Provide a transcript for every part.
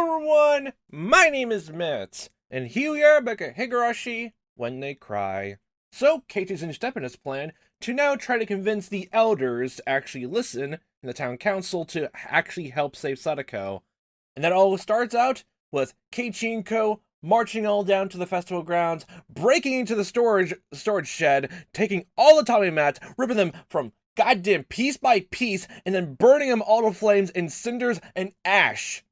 everyone, my name is Mitz, and here we are back at Higurashi when they cry. So Keiichi's in step in his plan to now try to convince the elders to actually listen in the town council to actually help save Satoko. And that all starts out with Keiichi and Co. marching all down to the festival grounds, breaking into the storage shed, taking all the Tommy mats, ripping them from goddamn piece by piece, and then burning them all to flames in cinders and ash.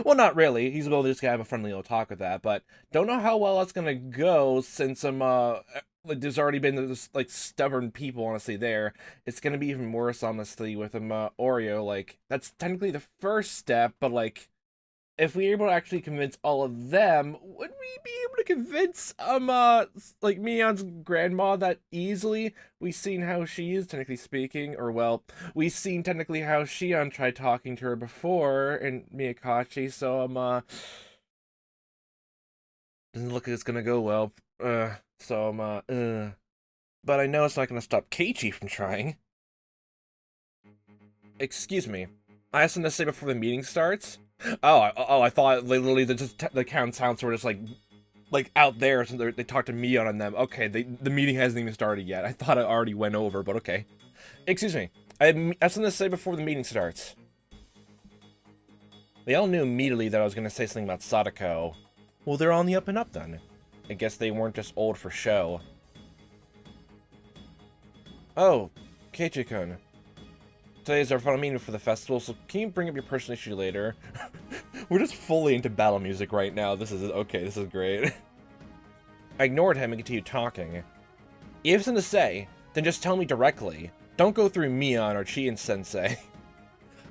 Well, not really. He's able to just have a friendly little talk with that, but don't know how well that's gonna go since there's already been this like stubborn people honestly there. It's gonna be even worse honestly with Oreo. Like that's technically the first step, but like if we were able to actually convince all of them, would we be able to convince like Mion's grandma that easily? We've seen how she is technically speaking, or well, we've seen technically how Shion tried talking to her before in Miyakachi, so doesn't look like it's gonna go well. But I know it's not gonna stop Keiichi from trying. Excuse me. I have something to say before the meeting starts. I thought literally the council were just like out there, so they talked to Mion and them. Okay, the meeting hasn't even started yet. I thought it already went over, but okay. Excuse me. I have something to say before the meeting starts. They all knew immediately that I was going to say something about Satoko. Well, they're on the up and up then. I guess they weren't just old for show. Oh, Keiichi-kun. Today is our final meeting for the festival, so can you bring up your personal issue later? We're just fully into battle music right now. This is okay, this is great. I ignored him and continued talking. You have something to say, then just tell me directly. Don't go through Mion or Chien-sensei.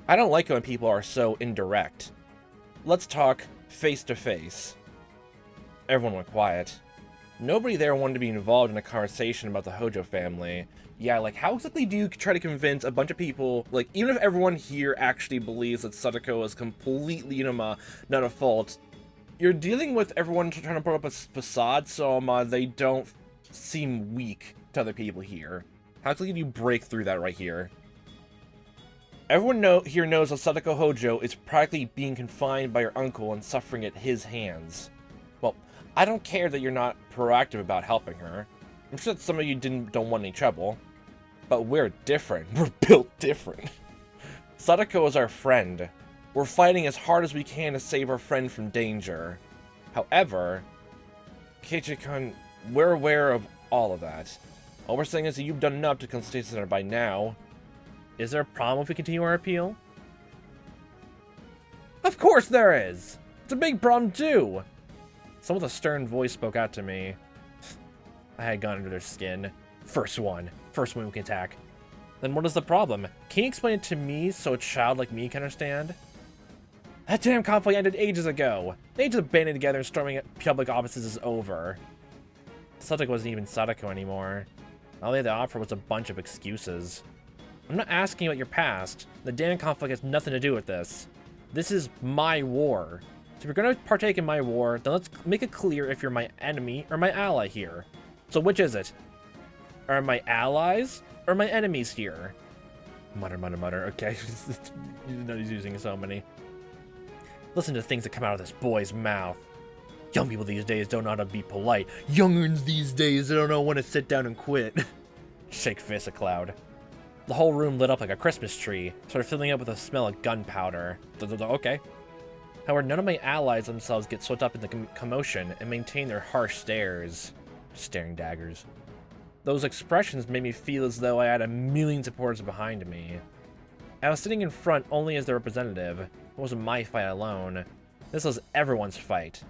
I don't like it when people are so indirect. Let's talk face to face. Everyone went quiet. Nobody there wanted to be involved in a conversation about the Houjou family. Yeah, like, how exactly do you try to convince a bunch of people, like, even if everyone here actually believes that Satoko is completely, not at fault, you're dealing with everyone trying to put up a facade so they don't seem weak to other people here. How exactly do you break through that right here? Everyone here knows that Satoko Houjou is practically being confined by her uncle and suffering at his hands. Well, I don't care that you're not proactive about helping her. I'm sure that some of you don't want any trouble. But we're different. We're built different. Satoko is our friend. We're fighting as hard as we can to save our friend from danger. However, Keiichi-kun, we're aware of all of that. All we're saying is that you've done enough to constitute center by now. Is there a problem if we continue our appeal? Of course there is! It's a big problem too! Someone with a stern voice spoke out to me. I had gone under their skin. First one we can attack. Then what is the problem? Can you explain it to me so a child like me can understand? That damn conflict ended ages ago. They just banding together and storming at public offices is over. Satoko wasn't even Satoko anymore. All they had to offer was a bunch of excuses. I'm not asking about your past. The damn conflict has nothing to do with this. This is my war. So if you're going to partake in my war, then let's make it clear if you're my enemy or my ally here. So which is it? Are my allies or my enemies here? Mutter, mutter, mutter. Okay. You know he's using so many. Listen to the things that come out of this boy's mouth. Young people these days don't know how to be polite. Younguns these days don't know when to sit down and quit. Shake fist a cloud. The whole room lit up like a Christmas tree, started filling up with a smell of gunpowder. Okay. However, none of my allies themselves get swept up in the commotion and maintain their harsh stares. Staring daggers. Those expressions made me feel as though I had a million supporters behind me. I was sitting in front only as the representative. It wasn't my fight alone. This was everyone's fight.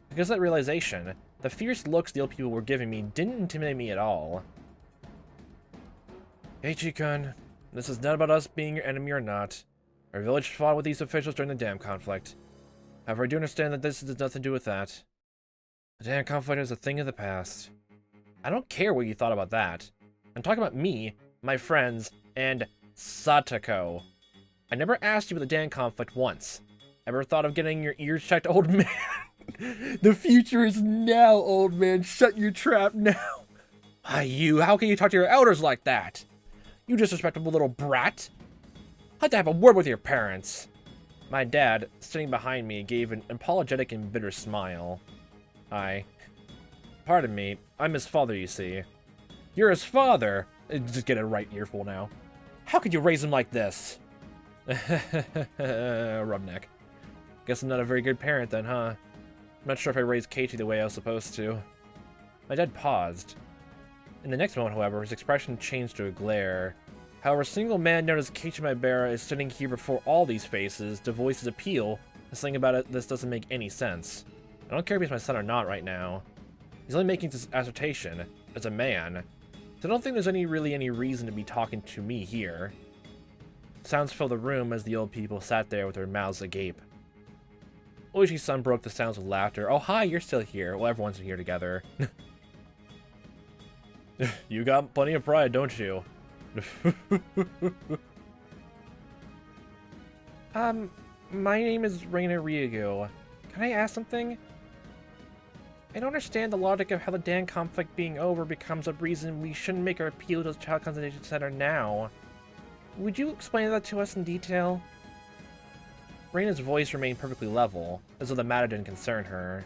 Because of that realization, the fierce looks the old people were giving me didn't intimidate me at all. Keiichi-kun, this is not about us being your enemy or not. Our village fought with these officials during the dam conflict. However, I do understand that this has nothing to do with that. The dam conflict is a thing of the past. I don't care what you thought about that. I'm talking about me, my friends, and Satoko. I never asked you about the dam conflict once. Ever thought of getting your ears checked, old man? The future is now, old man. Shut your trap now. Why, how can you talk to your elders like that? You disrespectful little brat. I have to have a word with your parents. My dad, sitting behind me, gave an apologetic and bitter smile. Pardon me, I'm his father, you see. You're his father? Just get a right earful now. How could you raise him like this? Rubneck. Guess I'm not a very good parent then, huh? I'm not sure if I raised Keiichi the way I was supposed to. My dad paused. In the next moment, however, his expression changed to a glare. However, a single man known as Keiichi Maebara is sitting here before all these faces to voice his appeal. This thing about it, this doesn't make any sense. I don't care if he's my son or not right now. He's only making this assertion as a man. So I don't think there's really any reason to be talking to me here. Sounds filled the room as the old people sat there with their mouths agape. Oishi's son broke the sounds with laughter. Oh, hi, you're still here. Well, everyone's here together. You got plenty of pride, don't you? My name is Reina Ryugu. Can I ask something? I don't understand the logic of how the Dan conflict being over becomes a reason we shouldn't make our appeal to the Child Consultation Center now. Would you explain that to us in detail? Reina's voice remained perfectly level, as though the matter didn't concern her.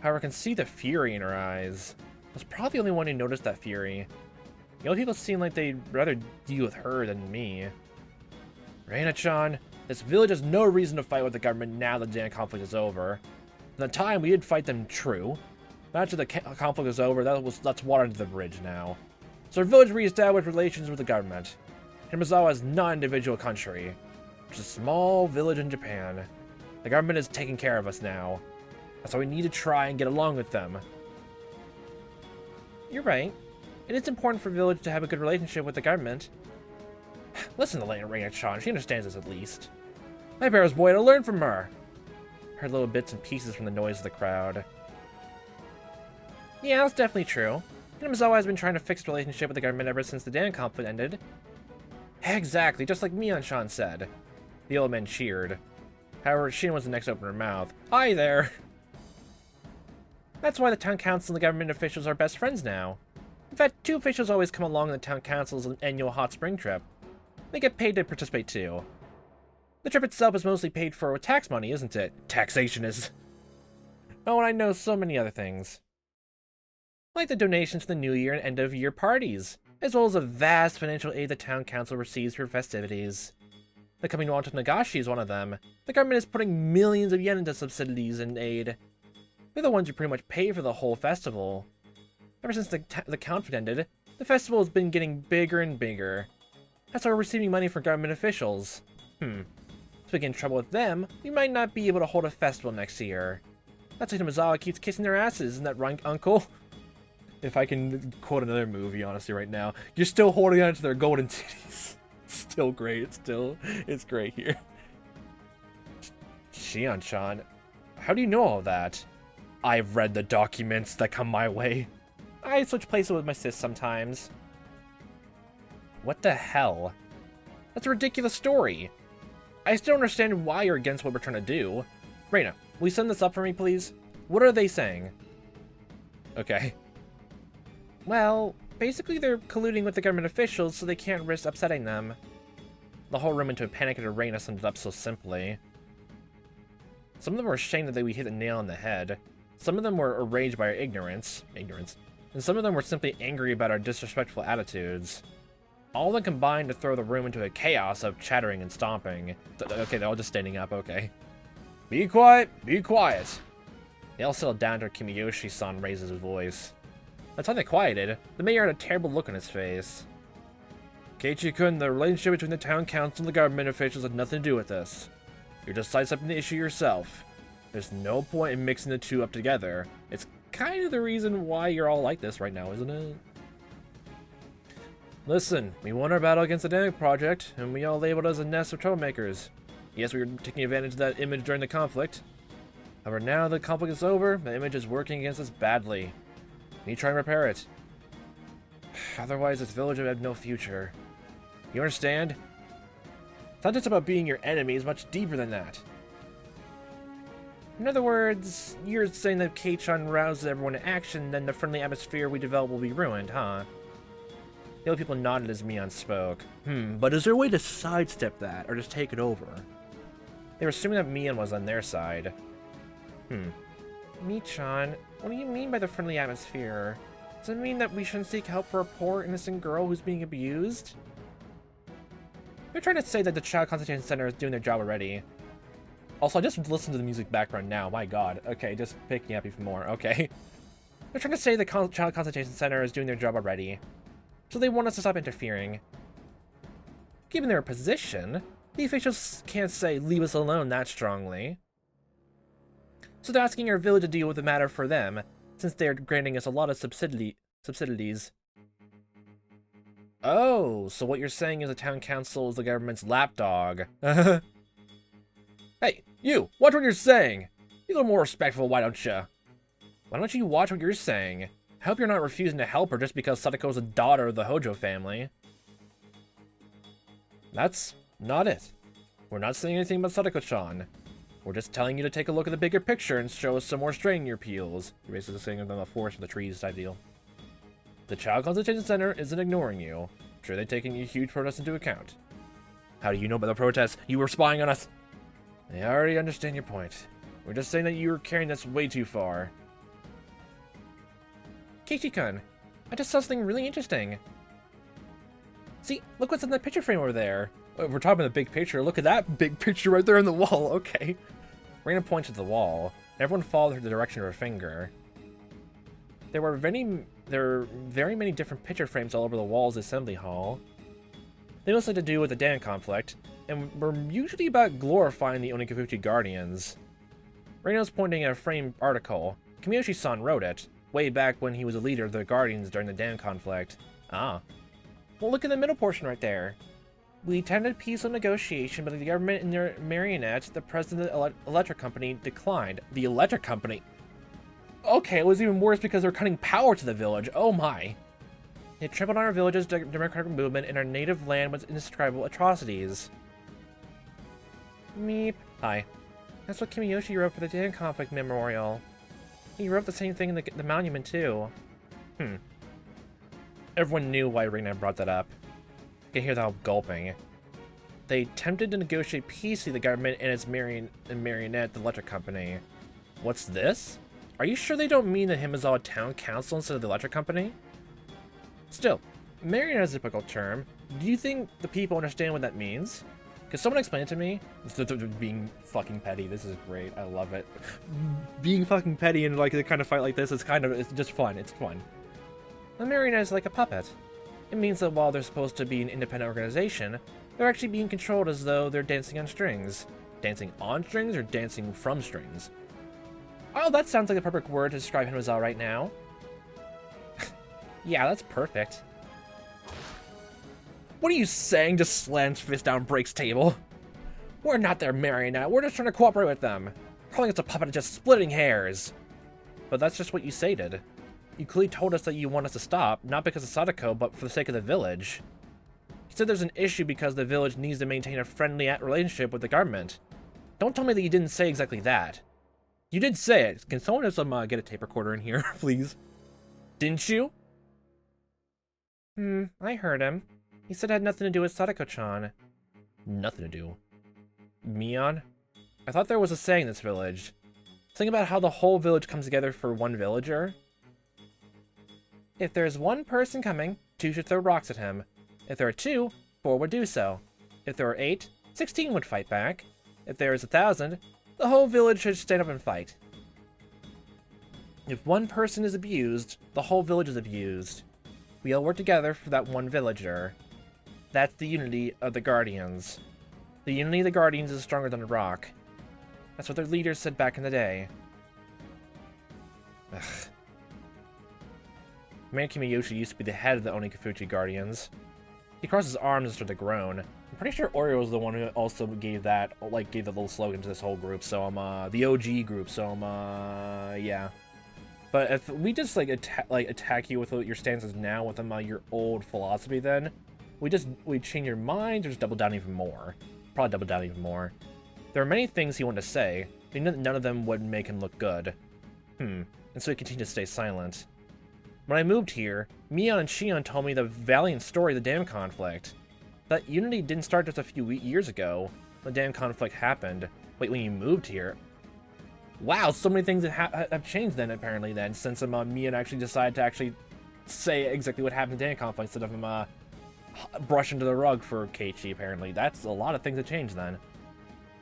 However, I can see the fury in her eyes. I was probably the only one who noticed that fury. The other people seem like they'd rather deal with her than me. Reina-chan, this village has no reason to fight with the government now the Dan conflict is over. In the time we did fight them, true. But after the conflict is over, that's water under the bridge now. So our village reestablished relations with the government. Hinamizawa is not an individual country. It's a small village in Japan. The government is taking care of us now. That's why we need to try and get along with them. You're right. It is important for a village to have a good relationship with the government. Listen to Reina-chan, she understands this at least. My Maebara's boy to learn from her. Heard little bits and pieces from the noise of the crowd. Yeah, that's definitely true. Hinamizawa has been trying to fix the relationship with the government ever since the Dan conflict ended. Exactly, just like Mion-chan said. The old man cheered. However, Shin was the next to open her mouth. Hi there! That's why the town council and the government officials are best friends now. In fact, two officials always come along in the town council's annual hot spring trip. They get paid to participate too. The trip itself is mostly paid for with tax money, isn't it? Taxation is... Oh, and I know so many other things. Like the donations to the New Year and end-of-year parties, as well as the vast financial aid the town council receives for festivities. The coming Wanta Nagashi is one of them. The government is putting millions of yen into subsidies and aid. They're the ones who pretty much pay for the whole festival. Ever since the conflict ended, the festival has been getting bigger and bigger. That's why we're receiving money from government officials. If we get in trouble with them, we might not be able to hold a festival next year. That's why Hinamizawa keeps kissing their asses, isn't that right, Uncle? If I can quote another movie, honestly, right now. You're still holding on to their golden titties. It's still great. It's great here. Shion-chan, how do you know all that? I've read the documents that come my way. I switch places with my sis sometimes. What the hell? That's a ridiculous story. I still don't understand why you're against what we're trying to do. Reina, will you send this up for me, please? What are they saying? Okay. Well, basically they're colluding with the government officials so they can't risk upsetting them. The whole room into a panic after Reina summed it up so simply. Some of them were ashamed that we hit the nail on the head. Some of them were enraged by our ignorance, and some of them were simply angry about our disrespectful attitudes. All of them combined to throw the room into a chaos of chattering and stomping. Okay, they're all just standing up, okay. Be quiet, be quiet. They all settled down until Kimiyoshi-san raises his voice. By the time they quieted, the mayor had a terrible look on his face. Keiichi-kun, the relationship between the town council and the government officials had nothing to do with this. You're just sidestepping the issue yourself. There's no point in mixing the two up together. It's kind of the reason why you're all like this right now, isn't it? Listen, we won our battle against the Dan Project, and we all labeled as a nest of troublemakers. Yes, we were taking advantage of that image during the conflict. However, now the conflict is over, the image is working against us badly. We need to try and repair it. Otherwise, this village would have no future. You understand? It's not just about being your enemy, it's much deeper than that. In other words, you're saying that Keiichi rouses everyone to action, then the friendly atmosphere we develop will be ruined, huh? The other people nodded as Mion spoke. But is there a way to sidestep that, or just take it over? They were assuming that Mion was on their side. Mi-chan, what do you mean by the friendly atmosphere? Does it mean that we shouldn't seek help for a poor, innocent girl who's being abused? They're trying to say that the Child Concentration Center is doing their job already. Also, I just listened to the music background now. My god. Okay, just picking up even more. Okay. They're trying to say the Child Concentration Center is doing their job already. So they want us to stop interfering. Given their position, the officials can't say, leave us alone that strongly. So they're asking our village to deal with the matter for them, since they're granting us a lot of subsidies. Oh, so what you're saying is the town council is the government's lapdog. Hey, you! Watch what you're saying! Be a little more respectful, why don't you? Why don't you watch what you're saying? I hope you're not refusing to help her just because Satoko's a daughter of the Houjou family. That's not it. We're not saying anything about Satoko-chan. We're just telling you to take a look at the bigger picture and show us some more strain in your peels. You're basically saying them the forest from the trees type deal. The Child Concentration Center isn't ignoring you. I'm sure they're taking your huge protests into account. How do you know about the protests? You were spying on us! I already understand your point. We're just saying that you were carrying this way too far. Keiichi-kun, I just saw something really interesting. See, look what's in that picture frame over there. We're talking about the big picture. Look at that big picture right there on the wall. Okay. Reina points to the wall. Everyone followed the direction of her finger. There were very many different picture frames all over the walls of the assembly hall. They mostly had to do with the Dan conflict, and were usually about glorifying the Onikafuchi Guardians. Reina's pointing at a framed article. Kamiyoshi-san wrote it, way back when he was a leader of the Guardians during the Dan conflict. Ah. Well, look at the middle portion right there. We attended peaceful negotiation, but the government and their marionette, the president of the electric company, declined. The electric company? Okay, it was even worse because they're cutting power to the village. Oh my. They trampled on our village's democratic movement and our native land with indescribable atrocities. Meep. Hi. That's what Kamiyoshi wrote for the Dan conflict memorial. He wrote the same thing in the monument too. Everyone knew why Reina brought that up. I can hear them gulping. They attempted to negotiate peace with the government and its marionette, the electric company. What's this? Are you sure they don't mean the Hinamizawa Town Council instead of the electric company? Still, marionette is a difficult term. Do you think the people understand what that means? Can someone explain it to me? Being fucking petty. This is great. I love it. Being fucking petty in like the kind of fight like this is it's just fun. It's fun. A marionette is like a puppet. It means that while they're supposed to be an independent organization, they're actually being controlled as though they're dancing on strings. Dancing on strings or dancing from strings? Oh, that sounds like the perfect word to describe Hinamizawa right now. Yeah, that's perfect. What are you saying? Just slams fist down, breaks table. We're not their marionette. We're just trying to cooperate with them. Calling us a puppet is just splitting hairs. But that's just what you stated. You clearly told us that you want us to stop, not because of Satoko, but for the sake of the village. You said there's an issue because the village needs to maintain a friendly relationship with the government. Don't tell me that you didn't say exactly that. You did say it. Can someone just get a tape recorder in here, please? Didn't you? I heard him. He said it had nothing to do with Satoko-chan. Nothing to do. Mion? I thought there was a saying in this village. Something about how the whole village comes together for one villager. If there's one person coming, 2 should throw rocks at him. If there are 2, 4 would do so. If there are 8, 16 would fight back. If there is 1,000, the whole village should stand up and fight. If one person is abused, the whole village is abused. We all work together for that one villager. That's the unity of the Guardians. The unity of the Guardians is stronger than a rock. That's what their leaders said back in the day. Ugh. Man Kamiyoshi used to be the head of the Onikafuchi Guardians. He crossed his arms and started to groan. I'm pretty sure Oreo was the one who also gave the little slogan to this whole group, so the OG group, so yeah. But if we just attack you with what your stance is now with your old philosophy, then we change your mind or just double down even more. Probably double down even more. There are many things he wanted to say, but none of them would make him look good. And so he continued to stay silent. When I moved here, Mion and Shion told me the valiant story of the dam conflict. That unity didn't start just a few years ago. The dam conflict happened. Wait, when you moved here? Wow, so many things have changed then, apparently, then, since Mian actually decided to actually say exactly what happened in the conflict instead of him brush into the rug for Keiichi, apparently. That's a lot of things that changed then.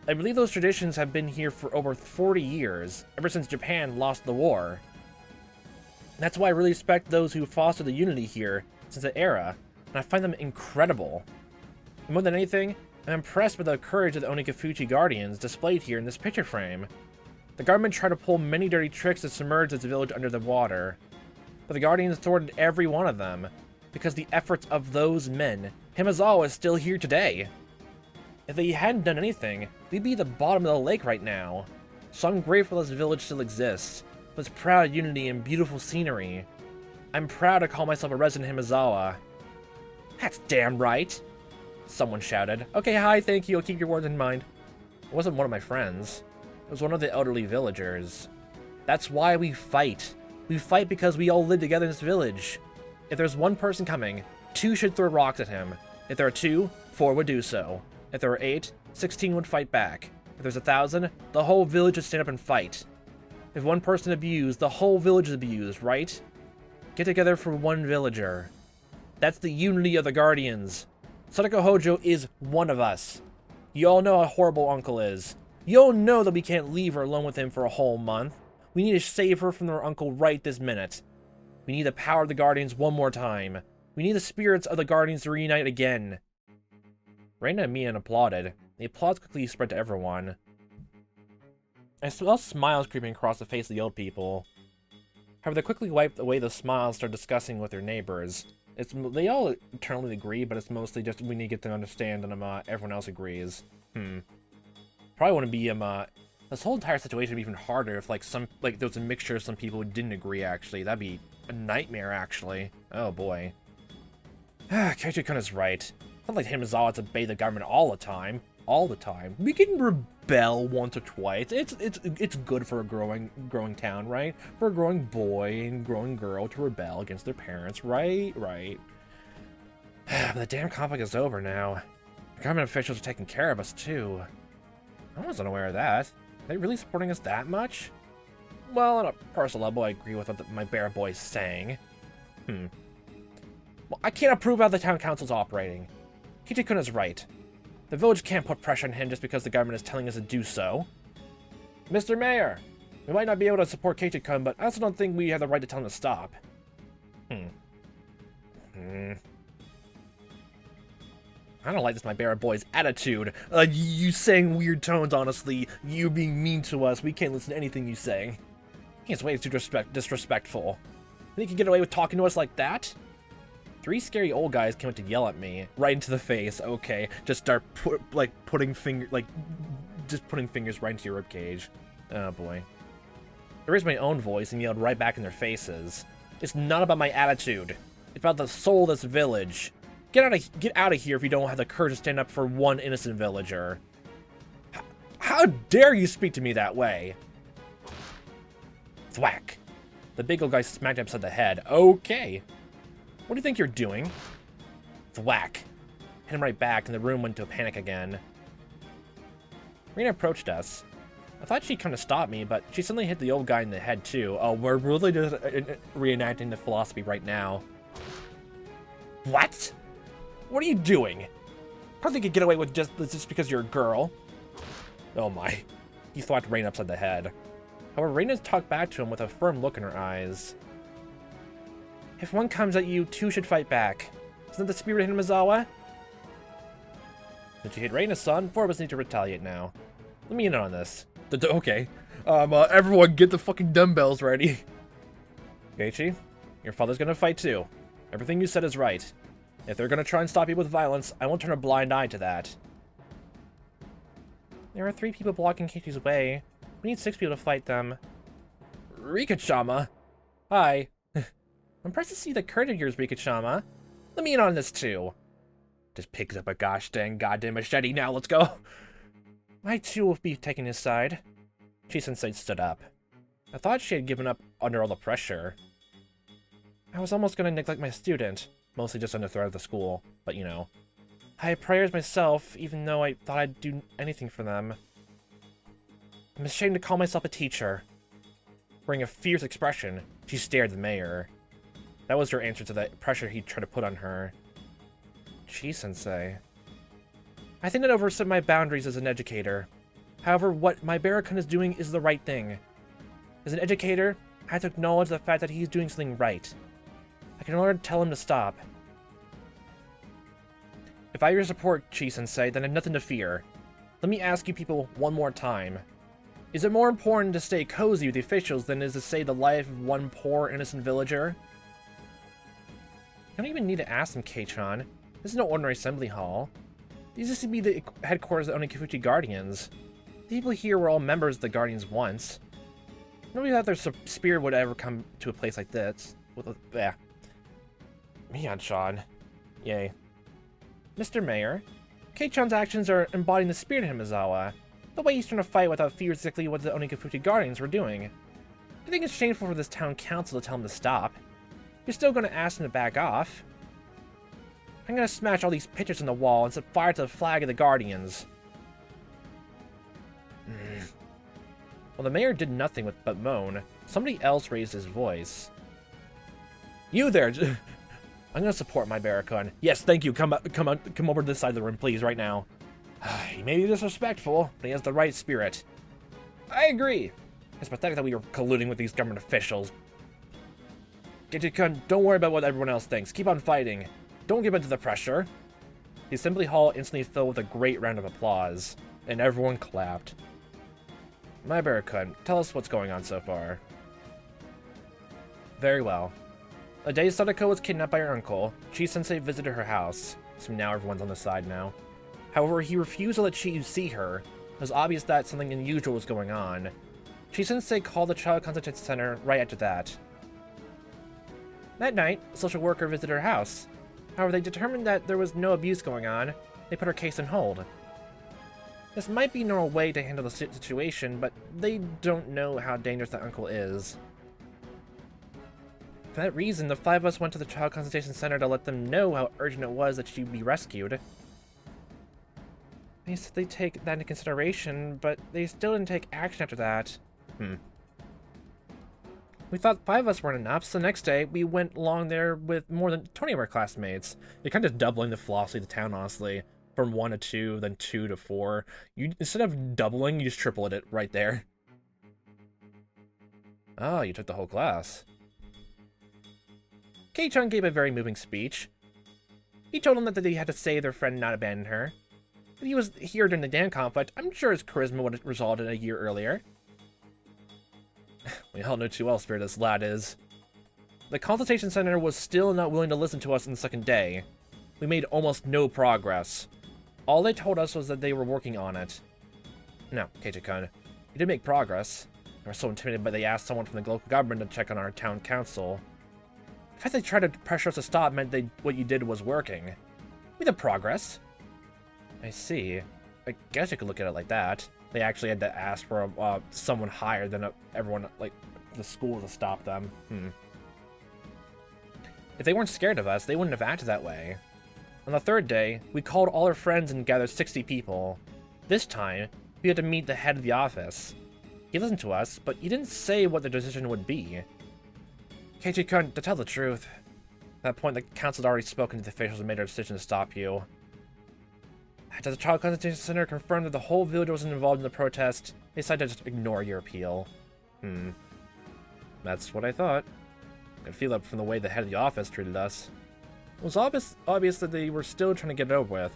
I believe those traditions have been here for over 40 years, ever since Japan lost the war. That's why I really respect those who fostered the unity here since that era, and I find them incredible. And more than anything, I'm impressed with the courage of the Onikafuchi Guardians displayed here in this picture frame. The government tried to pull many dirty tricks to submerge its village under the water, but the Guardians thwarted every one of them, because the efforts of those men, Hinamizawa is still here today. If they hadn't done anything, we'd be at the bottom of the lake right now. So I'm grateful this village still exists, with its proud unity and beautiful scenery. I'm proud to call myself a resident Hinamizawa. That's damn right! Someone shouted. Okay, hi, thank you, I'll keep your words in mind. It wasn't one of my friends. It was one of the elderly villagers. That's why we fight. We fight because we all live together in this village. If there's one person coming, 2 should throw rocks at him. If there are 2, 4 would do so. If there are 8, 16 would fight back. If there's 1,000, the whole village would stand up and fight. If one person abused, the whole village is abused, right? Get together for one villager. That's the unity of the Guardians. Satoko Houjou is one of us. You all know how horrible Uncle is. You all know that we can't leave her alone with him for a whole month. We need to save her from her uncle right this minute. We need the power of the Guardians one more time. We need the spirits of the Guardians to reunite again. Reina and Mian applauded. The applause quickly spread to everyone. I saw smiles creeping across the face of the old people. However, they quickly wiped away the smiles and started discussing with their neighbors. They all internally agree, but it's mostly just we need to get them to understand, and everyone else agrees. Probably wouldn't be this whole entire situation would be even harder if there was a mixture of some people who didn't agree. Actually, that'd be a nightmare. Actually, oh boy. Keiichi-kun is right. It's not like Hinamizawa to obey the government all the time. All the time. We can rebel once or twice. It's good for a growing town, right? For a growing boy and growing girl to rebel against their parents, right? Right. But the damn conflict is over now. The government officials are taking care of us too. I wasn't aware of that. Are they really supporting us that much? Well, on a personal level, I agree with what my bear boy is saying. Well, I can't approve how the town council's operating. Keiichi-kun is right. The village can't put pressure on him just because the government is telling us to do so. Mr. Mayor, we might not be able to support Keiichi-kun, but I also don't think we have the right to tell him to stop. I don't like this my bear boy's attitude. You saying weird tones, honestly. You being mean to us. We can't listen to anything you say. His way is too disrespectful. Think you can get away with talking to us like that? 3 scary old guys came up to yell at me. Right into the face. Okay. Just start putting fingers right into your ribcage. Oh boy. I raised my own voice and yelled right back in their faces. It's not about my attitude. It's about the soul of this village. Get out of here if you don't have the courage to stand up for one innocent villager. How dare you speak to me that way? Thwack. The big old guy smacked him upside the head. Okay. What do you think you're doing? Thwack. Hit him right back, and the room went into a panic again. Rena approached us. I thought she'd come to stop me, but she suddenly hit the old guy in the head too. Oh, we're really just reenacting the philosophy right now. What? What are you doing? I don't think you get away with just because you're a girl. Oh my. He thwacked Reina upside the head. However, Reina talked back to him with a firm look in her eyes. If one comes at you, 2 should fight back. Isn't that the spirit of Hinamizawa? Since you hit Reina's son, 4 of us need to retaliate now. Let me in on this. Okay. Everyone get the fucking dumbbells ready. Keiichi, your father's gonna fight too. Everything you said is right. If they're gonna try and stop you with violence, I won't turn a blind eye to that. There are 3 people blocking Keiichi's way. We need 6 people to fight them. Rika-chama. Hi. I'm impressed to see the courage of yours, Rika-chama. Let me in on this too. Just picks up a goddamn machete now, let's go. I too will be taking his side. Chi-sensei stood up. I thought she had given up under all the pressure. I was almost gonna neglect my student. Mostly just under threat of the school, but you know. I had prayers myself, even though I thought I'd do anything for them. I'm ashamed to call myself a teacher. Wearing a fierce expression, she stared at the mayor. That was her answer to the pressure he tried to put on her. Chi-sensei. I think that overstepped my boundaries as an educator. However, what Maebara-kun is doing is the right thing. As an educator, I have to acknowledge the fact that he's doing something right. I can only tell him to stop. If I support Chi-sensei, then I have nothing to fear. Let me ask you people one more time. Is it more important to stay cozy with the officials than it is to save the life of one poor, innocent villager? You don't even need to ask them, Kei-chan. This is no ordinary assembly hall. These used to be the headquarters of the Onikafuchi Guardians. The people here were all members of the Guardians once. Nobody thought their spirit would ever come to a place like this. Mian-chan. Yay. Mr. Mayor, Kei-chan's actions are embodying the spirit of Hinamizawa. The way he's trying to fight without fear is exactly what the Onikafuchi Guardians were doing. I think it's shameful for this town council to tell him to stop. You're still going to ask him to back off. I'm going to smash all these pictures on the wall and set fire to the flag of the Guardians. Well, the mayor did nothing but moan. Somebody else raised his voice. You there! I'm going to support Maebara-kun. Yes, thank you. Come over to this side of the room, please, right now. He may be disrespectful, but he has the right spirit. I agree. It's pathetic that we are colluding with these government officials. Keiichi-kun, don't worry about what everyone else thinks. Keep on fighting. Don't give in to the pressure. The assembly hall instantly filled with a great round of applause, and everyone clapped. Maebara-kun, tell us what's going on so far. Very well. The day Satoko was kidnapped by her uncle, Chi-sensei visited her house, so now everyone's on the side now. However, he refused to let Chi see her. It was obvious that something unusual was going on. Chi-sensei called the Child Consultation Center right after that. That night, a social worker visited her house. However, they determined that there was no abuse going on. They put her case on hold. This might be a normal way to handle the situation, but they don't know how dangerous that uncle is. For that reason, the five of us went to the Child Consultation Center to let them know how urgent it was that she be rescued. They said they'd take that into consideration, but they still didn't take action after that. We thought 5 of us weren't enough, so the next day we went along there with more than 20 of our classmates. You're kind of doubling the velocity of the town, honestly. From 1 to 2, then 2 to 4. Instead of doubling, you just tripled it right there. Ah, you took the whole class. Kei-chan gave a very moving speech. He told them that they had to save their friend and not abandon her. If he was here during the dam conflict, I'm sure his charisma would have resulted a year earlier. We all know too well how spirited this lad is. The consultation center was still not willing to listen to us on the second day. We made almost no progress. All they told us was that they were working on it. No, Keiichi-kun, we did make progress. They were so intimidated, but they asked someone from the local government to check on our town council. The fact they tried to pressure us to stop meant what you did was working. We did progress. I see. I guess you could look at it like that. They actually had to ask for someone higher than everyone, like the school, to stop them. If they weren't scared of us, they wouldn't have acted that way. On the third day, we called all our friends and gathered 60 people. This time, we had to meet the head of the office. He listened to us, but he didn't say what the decision would be. Keiichi-kun, to tell the truth, at that point the council had already spoken to the officials and made their decision to stop you. After the Child Consultation Center confirmed that the whole village wasn't involved in the protest, they decided to just ignore your appeal. That's what I thought. I could feel that from the way the head of the office treated us. It was obvious that they were still trying to get it over with.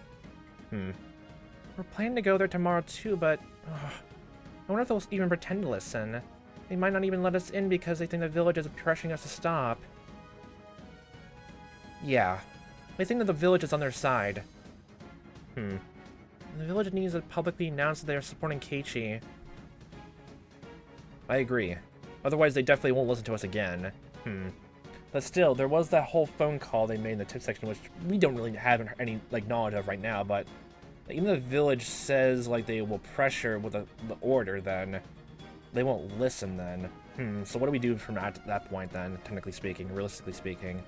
We're planning to go there tomorrow too, but I wonder if they'll even pretend to listen. They might not even let us in because they think the village is pressuring us to stop. Yeah, they think that the village is on their side. The village needs to publicly announce that they are supporting Keiichi. I agree. Otherwise, they definitely won't listen to us again. But still, there was that whole phone call they made in the tip section, which we don't really have any knowledge of right now. But even the village says they will pressure with the order, then they won't listen. Then, so what do we do from that point? Then, technically speaking, realistically speaking,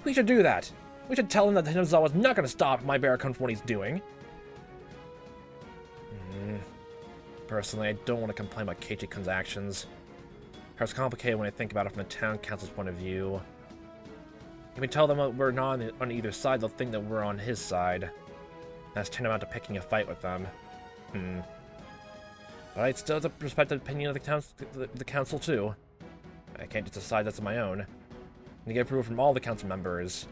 we should do that. We should tell him that Hinamizawa is not going to stop Maebara-kun from what he's doing. Personally, I don't want to complain about Keiichi-kun's actions. It's complicated when I think about it from the town council's point of view. If we tell them that we're not on either side, they'll think that we're on his side. That's tantamount to picking a fight with them. But I still have to respect the opinion of the council too. I can't just decide that's on my own. I need to get approval from all the council members.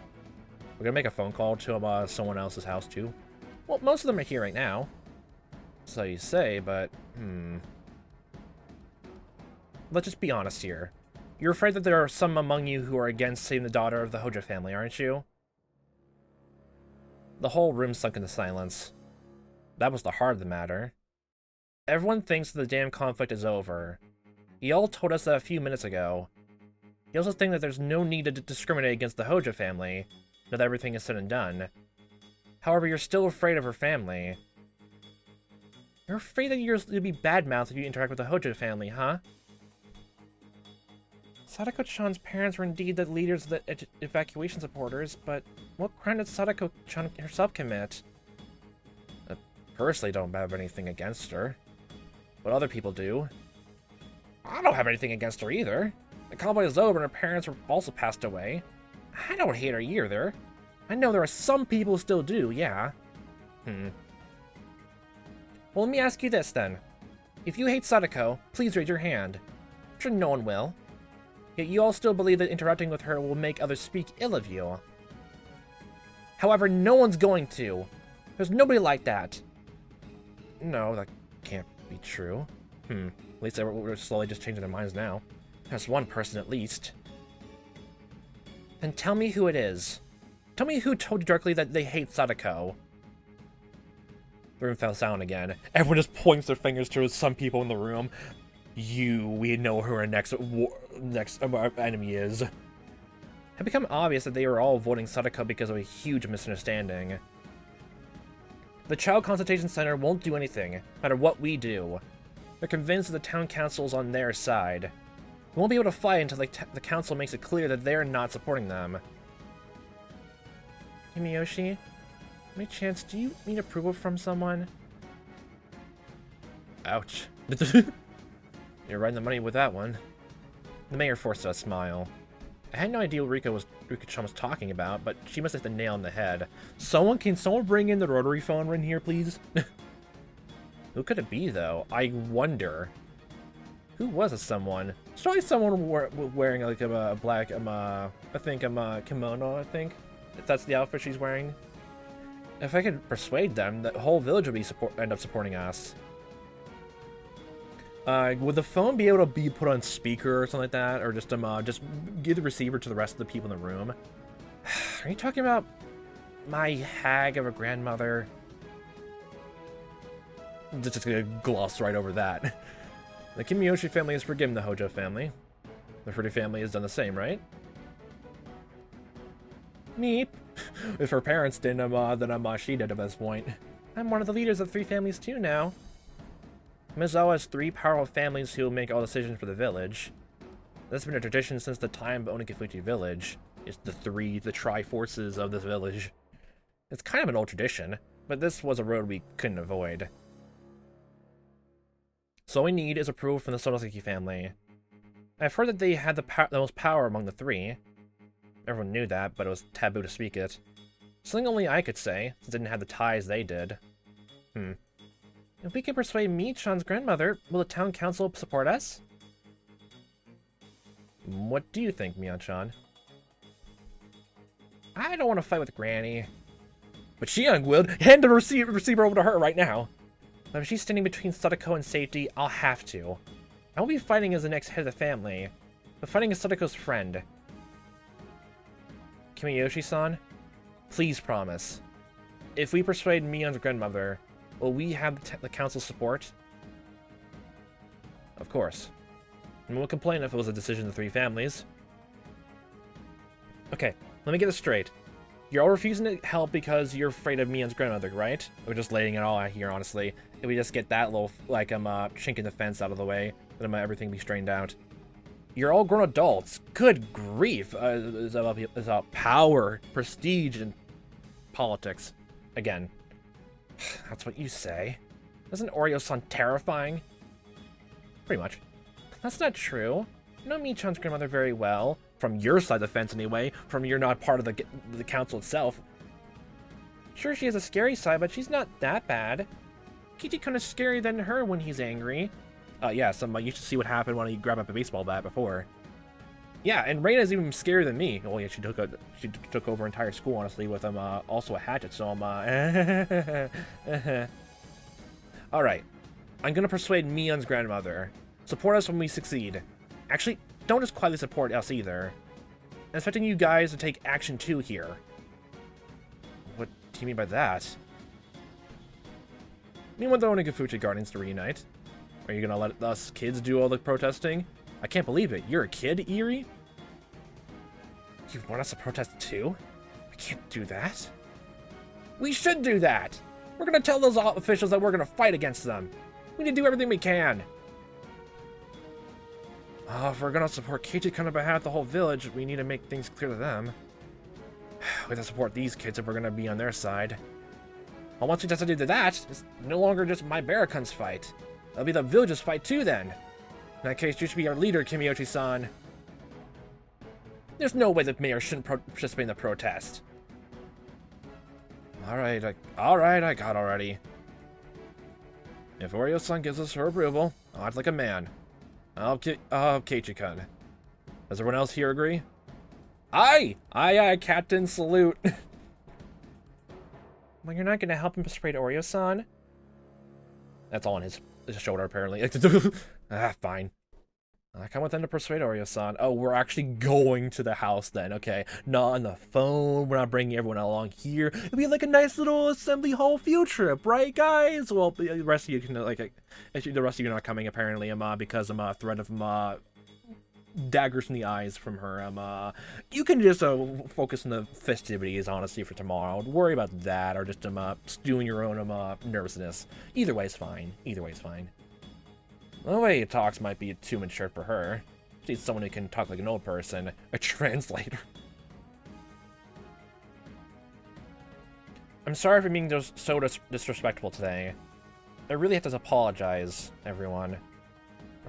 We're gonna make a phone call to someone else's house too. Well, most of them are here right now. So you say, but let's just be honest here. You're afraid that there are some among you who are against saving the daughter of the Houjou family, aren't you? The whole room sunk into silence. That was the heart of the matter. Everyone thinks the damn conflict is over. You all told us that a few minutes ago. You also think that there's no need to discriminate against the Houjou family, now that everything is said and done. However, you're still afraid of her family. You're afraid that you'll be bad-mouthed if you interact with the Houjou family, huh? Satoko-chan's parents were indeed the leaders of the evacuation supporters, but what crime did Satoko-chan herself commit? I personally don't have anything against her. But other people do. I don't have anything against her either. The conflict is over and her parents were also passed away. I don't hate her either. I know there are some people who still do, yeah. Well, let me ask you this then. If you hate Satoko, please raise your hand. I'm sure no one will. Yet you all still believe that interacting with her will make others speak ill of you. However, no one's going to. There's nobody like that. No, that can't be true. At least we're slowly just changing their minds now. There's one person at least. Then tell me who it is. Tell me who told you directly that they hate Satoko. The room fell silent again. Everyone just points their fingers towards some people in the room. We know who our next enemy is. It had become obvious that they were all voting Satoko because of a huge misunderstanding. The Child Consultation Center won't do anything, no matter what we do. They're convinced that the town council is on their side. We won't be able to fight until the council makes it clear that they're not supporting them. Miyoshi, any chance, do you need approval from someone? Ouch. You're right in the money with that one. The mayor forced a smile. I had no idea what Rika-chan was talking about, but she must have hit the nail on the head. Can someone bring in the rotary phone in here, please? Who could it be, though? I wonder. Who was it, someone? It's probably someone wearing like a black, kimono, I think. If that's the outfit she's wearing. If I could persuade them, the whole village would end up supporting us. Would the phone be able to be put on speaker or something like that? Or just give the receiver to the rest of the people in the room? Are you talking about my hag of a grandmother? Just gonna gloss right over that. The Kimiyoshi family has forgiven the Houjou family. The Fruity family has done the same, right? Neep. If her parents didn't, then she did at this point. I'm one of the leaders of 3 families too now. Mitzchievous has 3 powerful families who make all decisions for the village. That's been a tradition since the time of Onikafuchi village. It's the tri-forces of this village. It's kind of an old tradition, but this was a road we couldn't avoid. So all we need is approval from the Sonoseki family. I've heard that they had the most power among the 3. Everyone knew that, but it was taboo to speak it. Something only I could say, since I didn't have the ties they did. If we can persuade Mii-chan's grandmother, will the town council support us? What do you think, Mii-chan? I don't want to fight with Granny. But Xiang will. Hand the receiver over to her right now. But if she's standing between Satoko and safety, I'll have to. I won't be fighting as the next head of the family, but fighting as Satoko's friend. Kimiyoshi-san, please promise. If we persuade Mion's grandmother, will we have the council's support? Of course. And we'll complain if it was a decision of the 3 families. Okay, let me get this straight. You're all refusing to help because you're afraid of Mion's grandmother, right? We're just laying it all out here, honestly. If we just get that little, chink in the fence out of the way, then everything be straightened out. You're all grown adults. Good grief. It's about power, prestige, and politics. Again. That's what you say. Isn't Oreo-san terrifying? Pretty much. That's not true. You know Mi-chan's grandmother very well. From your side of the fence, anyway. From you're not part of the council itself. Sure, she has a scary side, but she's not that bad. Keiichi's kind of scarier than her when he's angry. Yeah, you should see what happened when he grabbed up a baseball bat before. Yeah, and Reina's even scarier than me. Oh yeah, she took over entire school, honestly, with also a hatchet, so Alright. I'm gonna persuade Mion's grandmother. Support us when we succeed. Actually, don't just quietly support us either. I'm expecting you guys to take action too here. What do you mean by that? We want the Onigafuchi Guardians to reunite. Are you gonna let us kids do all the protesting? I can't believe it. You're a kid, Eerie? You want us to protest too? We can't do that. We should do that! We're gonna tell those officials that we're gonna fight against them. We need to do everything we can. If we're gonna support Keiichi on behalf of the whole village, we need to make things clear to them. We have to support these kids if we're gonna be on their side. Well, once we decide to do that, it's no longer just Maebara-kun's fight. It'll be the village's fight too, then. In that case, you should be our leader, Kimiyoshi-san. There's no way the mayor shouldn't participate in the protest. Alright, I got already. If Oreo-san gives us her approval, I'll act like a man. I'll Keiichi-kun. Does everyone else here agree? Aye! Aye, Captain, salute. Well, you're not gonna help him persuade Oreo-san? That's all on his shoulder, apparently. Fine. I come with them to persuade Oreo-san. Oh, we're actually going to the house then, okay. Not on the phone, we're not bringing everyone along here. It'd be like a nice little assembly hall field trip, right, guys? Well, the rest of you can, the rest of you are not coming, apparently, because I'm a threat of, daggers in the eyes from her. You can just, focus on the festivities, honestly, for tomorrow. Don't worry about that, or just, stewing your own, nervousness. Either way's fine. Either way's fine. The way he talks might be too mature for her. She needs someone who can talk like an old person. A translator. I'm sorry for being so disrespectful today. I really have to apologize, everyone.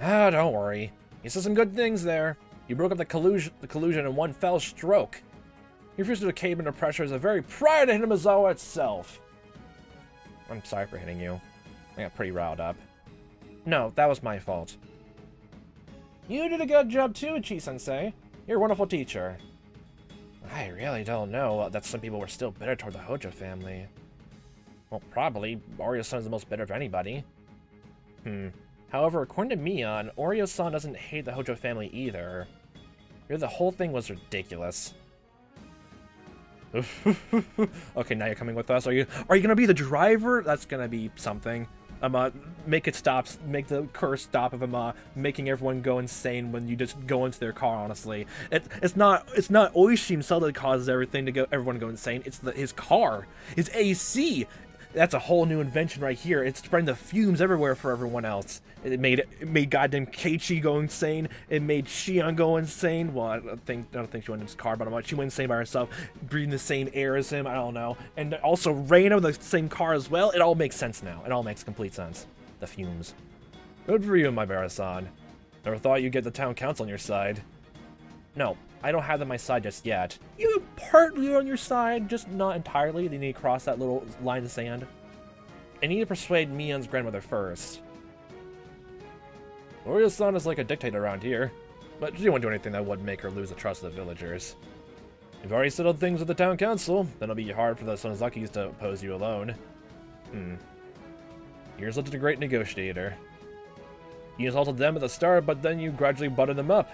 Don't worry. You said some good things there. You broke up the collusion in one fell stroke. Your refusal to cave under pressure is the very pride of Hinamizawa itself. I'm sorry for hitting you. I got pretty riled up. No, that was my fault. You did a good job too, Chi-sensei. You're a wonderful teacher. I really don't know that some people were still bitter toward the Houjou family. Well, probably. Oreo-san is the most bitter of anybody. However, according to Mion, Oreo-san doesn't hate the Houjou family either. Really, the whole thing was ridiculous. Okay, now you're coming with us. Are you gonna be the driver? That's gonna be something. Make the curse stop of him making everyone go insane when you just go into their car, honestly. It's not Oishi himself that causes everyone to go insane. It's his car. His AC. That's a whole new invention right here. It's spreading the fumes everywhere for everyone else. It made goddamn Keiichi go insane. It made Shion go insane. Well, I don't think she went in his car, but she went insane by herself, breathing the same air as him. I don't know. And also Reina with the same car as well. It all makes sense now. It all makes complete sense. The fumes. Good for you, Maebara-san. Never thought you'd get the town council on your side. No, I don't have them on my side just yet. You're partly on your side, just not entirely. They need to cross that little line of sand. I need to persuade Mion's grandmother first. Oreo-san is like a dictator around here, but she won't do anything that would make her lose the trust of the villagers. You've already settled things with the town council, then it'll be hard for the Sonozakis to oppose you alone. You're such a great negotiator. You insulted them at the start, but then you gradually buttoned them up.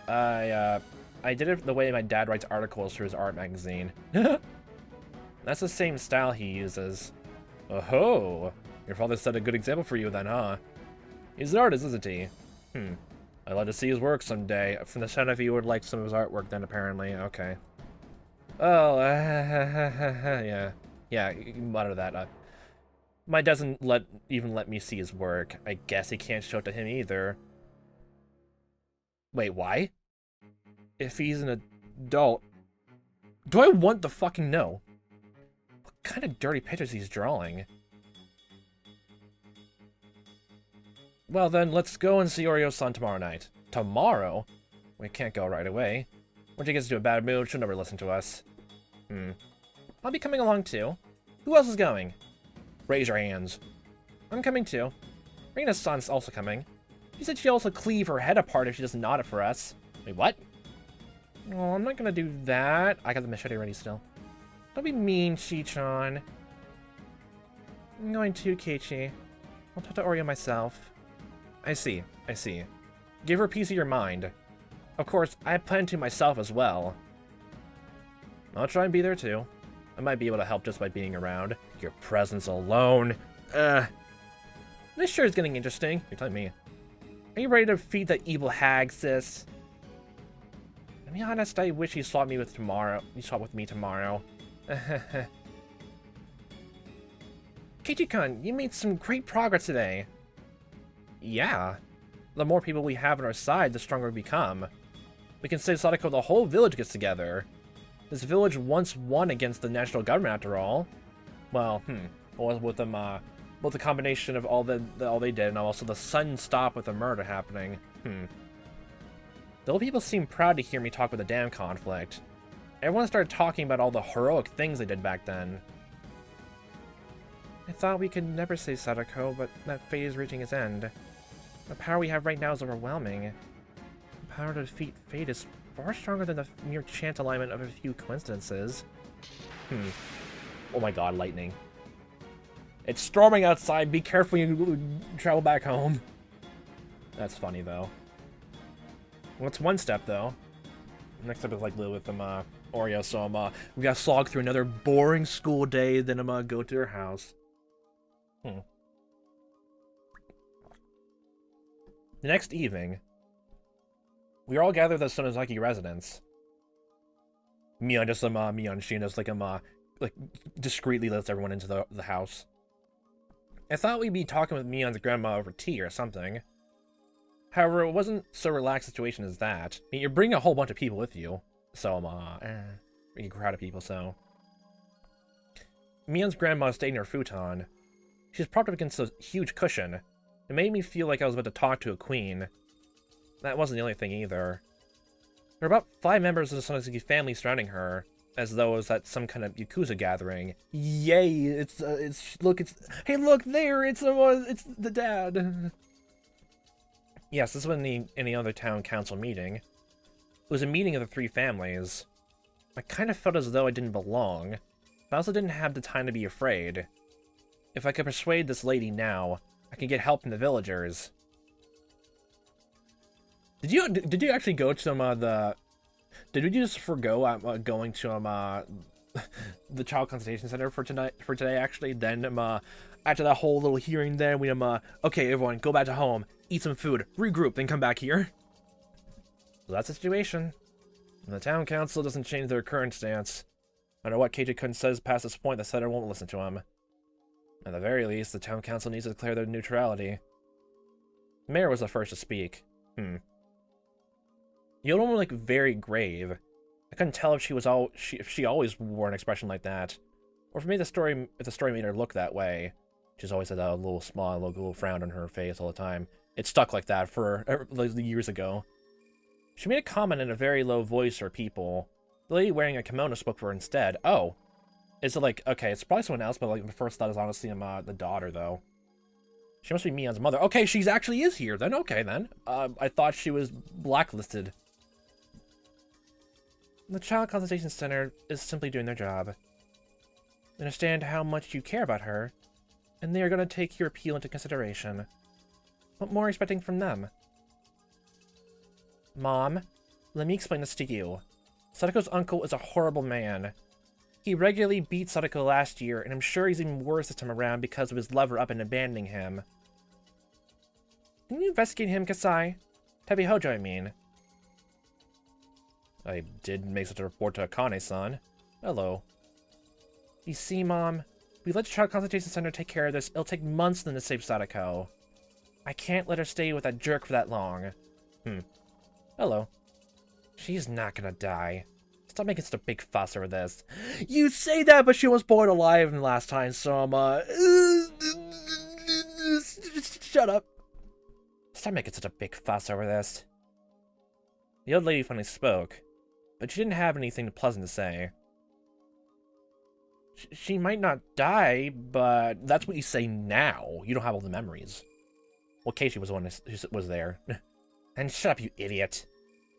I did it the way my dad writes articles for his art magazine. That's the same style he uses. Oh-ho! Your father set a good example for you then, huh? He's an artist, isn't he? I'd like to see his work someday. From the sound of you would like some of his artwork then, apparently. Okay. Oh, yeah. Yeah, you can mutter that. My dad doesn't even let me see his work. I guess he can't show it to him either. Wait, why? If he's an adult... Do I want to fucking know? What kind of dirty pictures he's drawing? Well then, let's go and see Oreo-san tomorrow night. Tomorrow? We can't go right away. When she gets into a bad mood, she'll never listen to us. I'll be coming along too. Who else is going? Raise your hands. I'm coming too. Rina-san's also coming. She said she'd also cleave her head apart if she doesn't nod it for us. Wait, what? Oh, I'm not gonna do that. I got the machete ready still. Don't be mean, Chi-chan. I'm going to, Keiichi. I'll talk to Oreo myself. I see. Give her a piece of your mind. Of course, I plan to myself as well. I'll try and be there too. I might be able to help just by being around. Your presence alone. This sure is getting interesting. You're telling me. Are you ready to defeat that evil hag, sis? To be honest, I wish you swapped with me tomorrow. Keiichi-kun, you made some great progress today. Yeah. The more people we have on our side, the stronger we become. We can save Satoko, the whole village gets together. This village once won against the national government after all. Well, with them, both the combination of all they did and also the sudden stop with the murder happening. The old people seem proud to hear me talk about the dam conflict. Everyone started talking about all the heroic things they did back then. I thought we could never save Satoko, but that fate is reaching its end. The power we have right now is overwhelming. The power to defeat fate is far stronger than the mere chance alignment of a few coincidences. Oh my god, lightning. It's storming outside, be careful when you travel back home. That's funny, though. Well, it's one step, though. Next step is like live with them, Oreo, so we gotta slog through another boring school day, then go to her house. The next evening, we are all gathered at the Sonozaki residence. Mion just Mion just like discreetly lets everyone into the house. I thought we'd be talking with Mion's grandma over tea or something. However, it wasn't so relaxed a situation as that. I mean, you're bringing a whole bunch of people with you, so bringing a crowd of people. So Mion's grandma stayed in her futon. She's propped up against a huge cushion. It made me feel like I was about to talk to a queen. That wasn't the only thing either. There were about 5 members of the Sonozaki family surrounding her, as though it was at some kind of Yakuza gathering. Yay! Hey, look there! It's the dad. Yes, this wasn't any other town council meeting. It was a meeting of the 3 families. I kind of felt as though I didn't belong, but I also didn't have the time to be afraid. If I could persuade this lady now, I could get help from the villagers. Did you actually go to did we just forgo going to the child consultation center for today actually? Then after that whole little hearing there, we okay, everyone go back to home, eat some food, regroup, then come back here. So that's the situation. And the town council doesn't change their current stance. No matter what Keiichi-kun says past this point, the senator won't listen to him. At the very least, the town council needs to declare their neutrality. The mayor was the first to speak. Yoda looked very grave. I couldn't tell if she always wore an expression like that, or if the story made her look that way. She's always had a little smile, little frown on her face all the time. It stuck like that for like years ago. She made a comment in a very low voice for people. The lady wearing a kimono spoke for her instead. Oh, is it like, okay, it's probably someone else, but like the first thought is honestly the daughter though. She must be Mion's mother. Okay, she's actually is here then. Okay then. I thought she was blacklisted. The Child Consultation Center is simply doing their job. They understand how much you care about her, and they are going to take your appeal into consideration. What more are you expecting from them? Mom, let me explain this to you. Satoko's uncle is a horrible man. He regularly beat Satoko last year, and I'm sure he's even worse this time around because of his lover up and abandoning him. Can you investigate him, Kasai? Tebi Hojo, I mean. I did make such a report to Akane-san. Hello. You see, Mom, we let the Child Consultation Center take care of this. It'll take months then to save Satoko. I can't let her stay with that jerk for that long. Hello. She's not gonna die. Stop making such a big fuss over this. You say that, but she was born alive last time, so shut up. Stop making such a big fuss over this. The old lady finally spoke, but she didn't have anything pleasant to say. She might not die, but that's what you say now. You don't have all the memories. Well, Keiichi was the one who was there. And shut up, you idiot.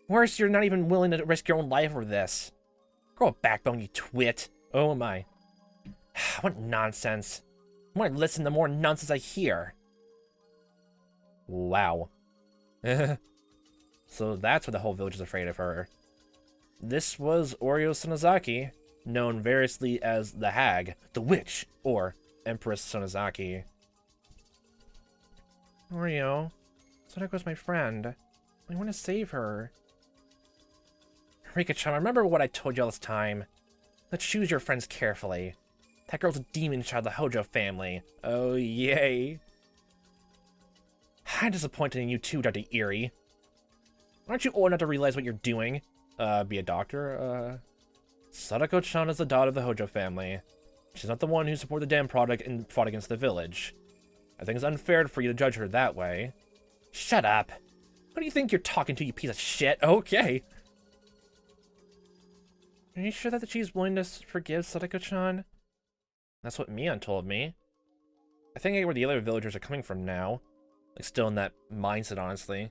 Worse, you're not even willing to risk your own life over this. Grow a backbone, you twit. Oh my. What nonsense. The more I listen, the more nonsense I hear. Wow. So that's why the whole village is afraid of her. This was Oryo Sonozaki, known variously as the Hag, the Witch, or Empress Sonozaki. Oryo, Satoko's my friend. I want to save her. Rika-chan, remember what I told you all this time? Let's choose your friends carefully. That girl's a demon child of the Houjou family. Oh, yay. I'm disappointed in you too, Dr. Eerie. Aren't you old enough to realize what you're doing? Be a doctor? Satoko-chan is the daughter of the Houjou family. She's not the one who supported the dam project and fought against the village. I think it's unfair for you to judge her that way. Shut up. Who do you think you're talking to, you piece of shit? Okay. Are you sure that she's willing to forgive Satoko-chan? That's what Mion told me. I think I get where the other villagers are coming from now. Like, still in that mindset, honestly.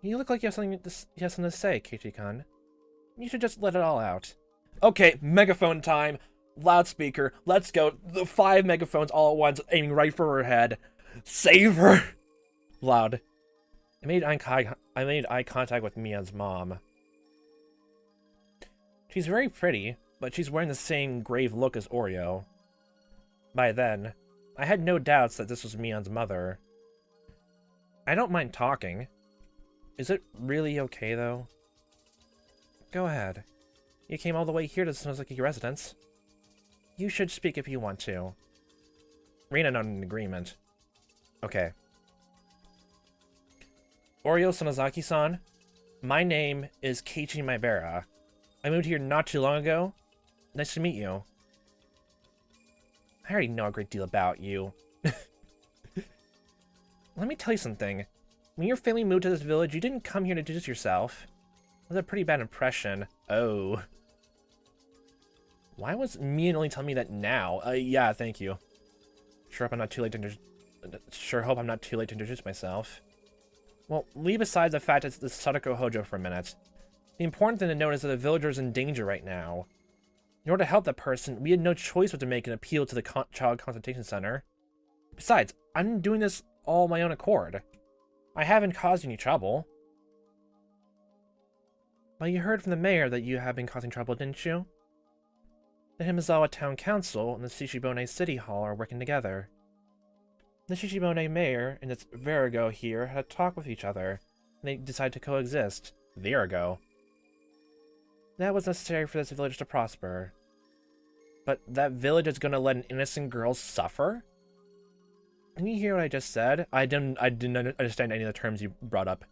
You look like you have something to say, Keiichi-kan. You should just let it all out. Okay, megaphone time. Loudspeaker. Let's go. The 5 megaphones all at once, aiming right for her head. Save her! Loud. I made eye contact with Mion's mom. She's very pretty, but she's wearing the same grave look as Oryo. By then, I had no doubts that this was Mion's mother. I don't mind talking. Is it really okay, though? Go ahead. You came all the way here to Sonozaki residence. You should speak if you want to. Rina nodded in agreement. Okay. Oryo Sonozaki-san, my name is Keiichi Maebara. I moved here not too long ago. Nice to meet you. I already know a great deal about you. Let me tell you something. When your family moved to this village, you didn't come here to introduce yourself. It was a pretty bad impression. Oh. Why was Mion only telling me that now? Yeah, thank you. Sure hope I'm not too late to introduce myself. Well, leave aside the fact that it's the Satoko Houjou for a minute. The important thing to note is that the villager is in danger right now. In order to help that person, we had no choice but to make an appeal to the Child Consultation Center. Besides, I'm doing this all on my own accord. I haven't caused any trouble. Well, you heard from the mayor that you have been causing trouble, didn't you? The Hinamizawa Town Council and the Shishibone City Hall are working together. The Shishibone mayor and its virago here had a talk with each other, and they decided to coexist. Virago. That was necessary for this village to prosper. But that village is going to let an innocent girl suffer? Didn't you hear what I just said? I didn't understand any of the terms you brought up.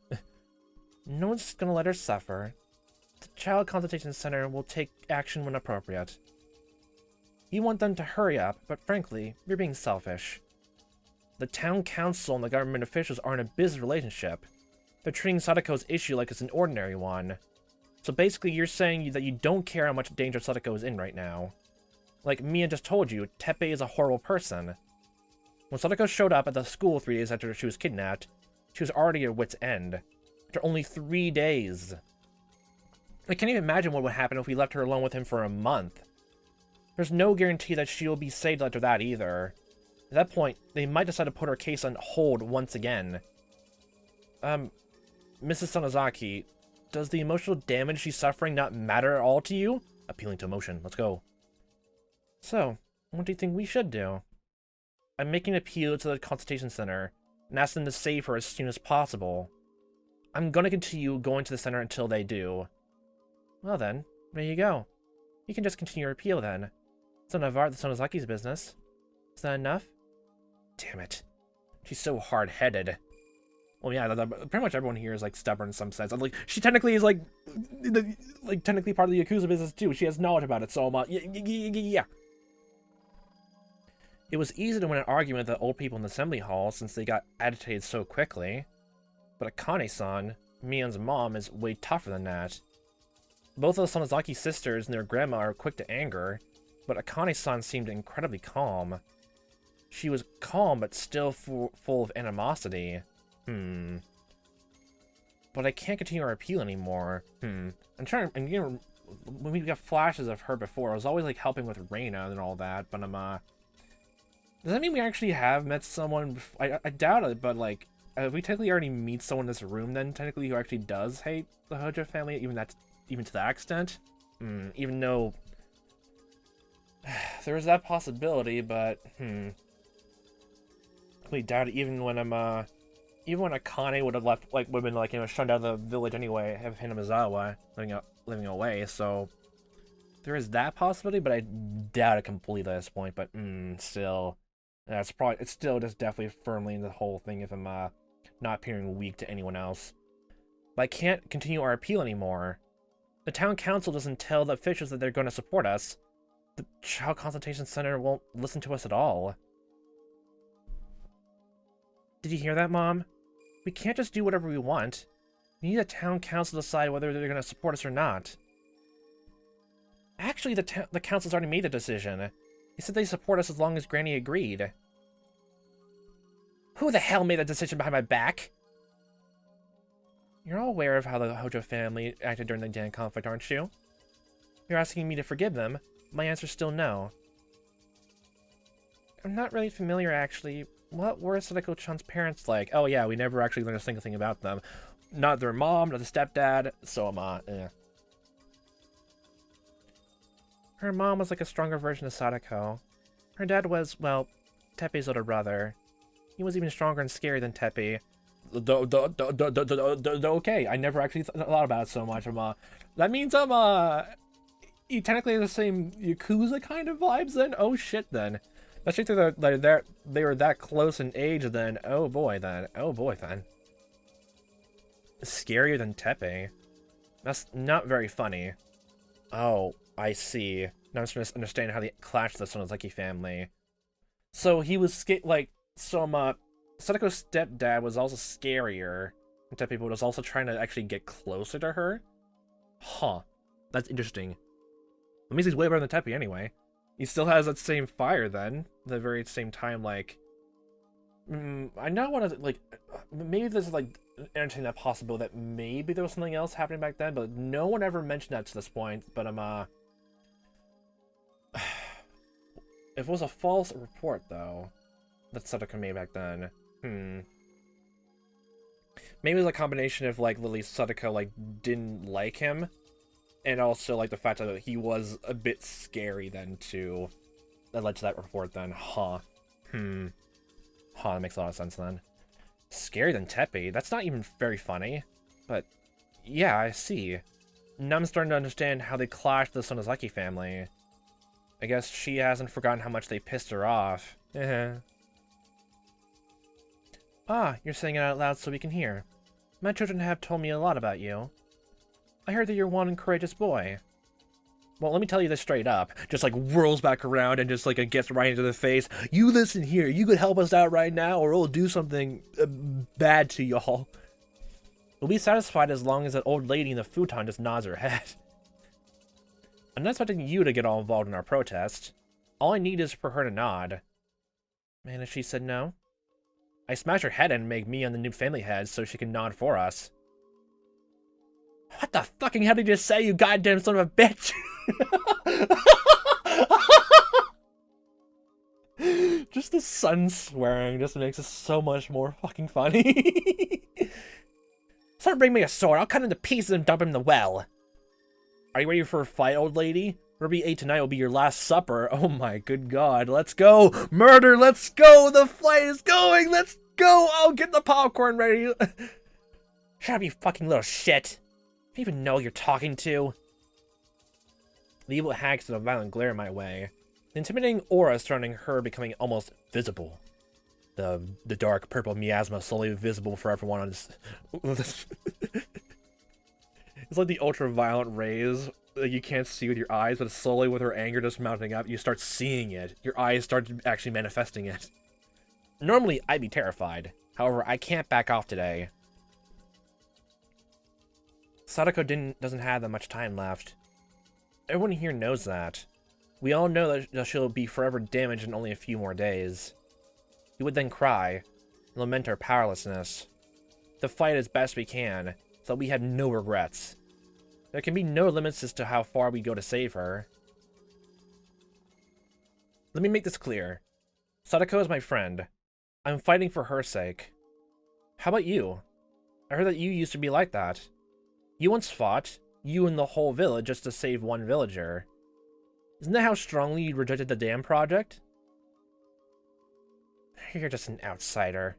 No one's going to let her suffer. The Child Consultation Center will take action when appropriate. You want them to hurry up, but frankly, you're being selfish. The town council and the government officials are in a business relationship. They're treating Satoko's issue like it's an ordinary one. So basically, you're saying that you don't care how much danger Satoko is in right now. Like Mia just told you, Teppei is a horrible person. When Satoko showed up at the school 3 days after she was kidnapped, she was already at her wit's end. After only 3 days. I can't even imagine what would happen if we left her alone with him for a month. There's no guarantee that she will be saved after that either. At that point, they might decide to put her case on hold once again. Mrs. Sonozaki, does the emotional damage she's suffering not matter at all to you? Appealing to emotion, let's go. So, what do you think we should do? I'm making an appeal to the consultation center and ask them to save her as soon as possible. I'm gonna continue going to the center until they do. Well then, there you go. You can just continue your appeal then. It's none of the Sonozaki's business. Is that enough? Damn it. She's so hard-headed. Well, yeah, pretty much everyone here is, like, stubborn in some sense. Like, she technically is, like technically part of the Yakuza business, too. She has knowledge about it, so, yeah. It was easy to win an argument with the old people in the assembly hall since they got agitated so quickly. But Akane-san, Mion's mom, is way tougher than that. Both of the Sonozaki sisters and their grandma are quick to anger, but Akane-san seemed incredibly calm. She was calm, but still full of animosity. But I can't continue our appeal anymore. I'm trying, and you know, when we got flashes of her before, I was always like helping with Reina and all that, but does that mean we actually have met someone? I doubt it, but like, we technically already meet someone in this room then, technically, who actually does hate the Houjou family, even to that extent? Even though there was that possibility, but we doubt it. Even when Akane would have left, like, would have been like, you know, shunned out of the village anyway, have Hinamizawa living away. So there is that possibility, but I doubt it completely at this point. But still, it's still just definitely firmly in the whole thing if I'm not appearing weak to anyone else. But I can't continue our appeal anymore. The town council doesn't tell the officials that they're going to support us. The Child Consultation Center won't listen to us at all. Did you hear that, Mom? We can't just do whatever we want. We need the town council to decide whether they're going to support us or not. Actually, the council's already made the decision. They said they support us as long as Granny agreed. Who the hell made that decision behind my back? You're all aware of how the Houjou family acted during the Dan conflict, aren't you? You're asking me to forgive them. My answer's still no. I'm not really familiar, actually. What were Satoko-chan's parents like? Oh yeah, we never actually learned a single thing about them. Not their mom, not the stepdad, so Her mom was like a stronger version of Satoko. Her dad was, well, Teppei's older brother. He was even stronger and scarier than Teppei. Okay, I never actually thought about it so much. That means you technically have the same Yakuza kind of vibes then? Oh shit then. Especially if they were that close in age then. Oh boy then. Scarier than Teppei. That's not very funny. Oh, I see. Now I'm just to understand how they clashed the Sonozaki family. So he was Satoko's stepdad was also scarier. And Teppei was also trying to actually get closer to her. Huh. That's interesting. That means he's way better than Teppei anyway. He still has that same fire then. The very same time, like... I now want to, like... Maybe there's, like, entertain that possibility that maybe there was something else happening back then, but no one ever mentioned that to this point. But, if it was a false report, though, that Satoko made back then, maybe it was a combination of, like, literally Satoko, like, didn't like him, and also, like, the fact that he was a bit scary then, too. That led to that report then. That makes a lot of sense then. Scarier than Teppei? That's not even very funny. But, yeah, I see. Now I'm starting to understand how they clashed the Sonozaki family. I guess she hasn't forgotten how much they pissed her off. Ah, you're saying it out loud so we can hear. My children have told me a lot about you. I heard that you're one courageous boy. Well, let me tell you this straight up. Just, like, whirls back around and just, like, it gets right into the face. You listen here. You could help us out right now, or we'll do something bad to y'all. We'll be satisfied as long as that old lady in the futon just nods her head. I'm not expecting you to get all involved in our protest. All I need is for her to nod. And if she said no? I smash her head and make me on the new family head so she can nod for us. What the fucking hell did you just say, you goddamn son of a bitch? Just the son swearing just makes it so much more fucking funny. Someone bring me a sword. I'll cut him to pieces and dump him in the well. Are you ready for a fight, old lady? Whatever you ate tonight will be your last supper. Oh my good god. Let's go. Murder. Let's go. The fight is going. Let's go. I'll get the popcorn ready. Shut up, you fucking little shit. Do you even know who you're talking to? The evil hag sent a violent glare my way. The intimidating aura surrounding her becoming almost visible. The dark purple miasma slowly visible for everyone on this. It's like the ultraviolet rays that you can't see with your eyes, but slowly with her anger just mounting up, you start seeing it. Your eyes start actually manifesting it. Normally, I'd be terrified. However, I can't back off today. Satoko doesn't have that much time left. Everyone here knows that. We all know that she'll be forever damaged in only a few more days. We would then cry, and lament our powerlessness. To fight as best we can, so that we have no regrets. There can be no limits as to how far we go to save her. Let me make this clear. Satoko is my friend. I'm fighting for her sake. How about you? I heard that you used to be like that. You once fought, you and the whole village, just to save one villager. Isn't that how strongly you rejected the dam project? You're just an outsider.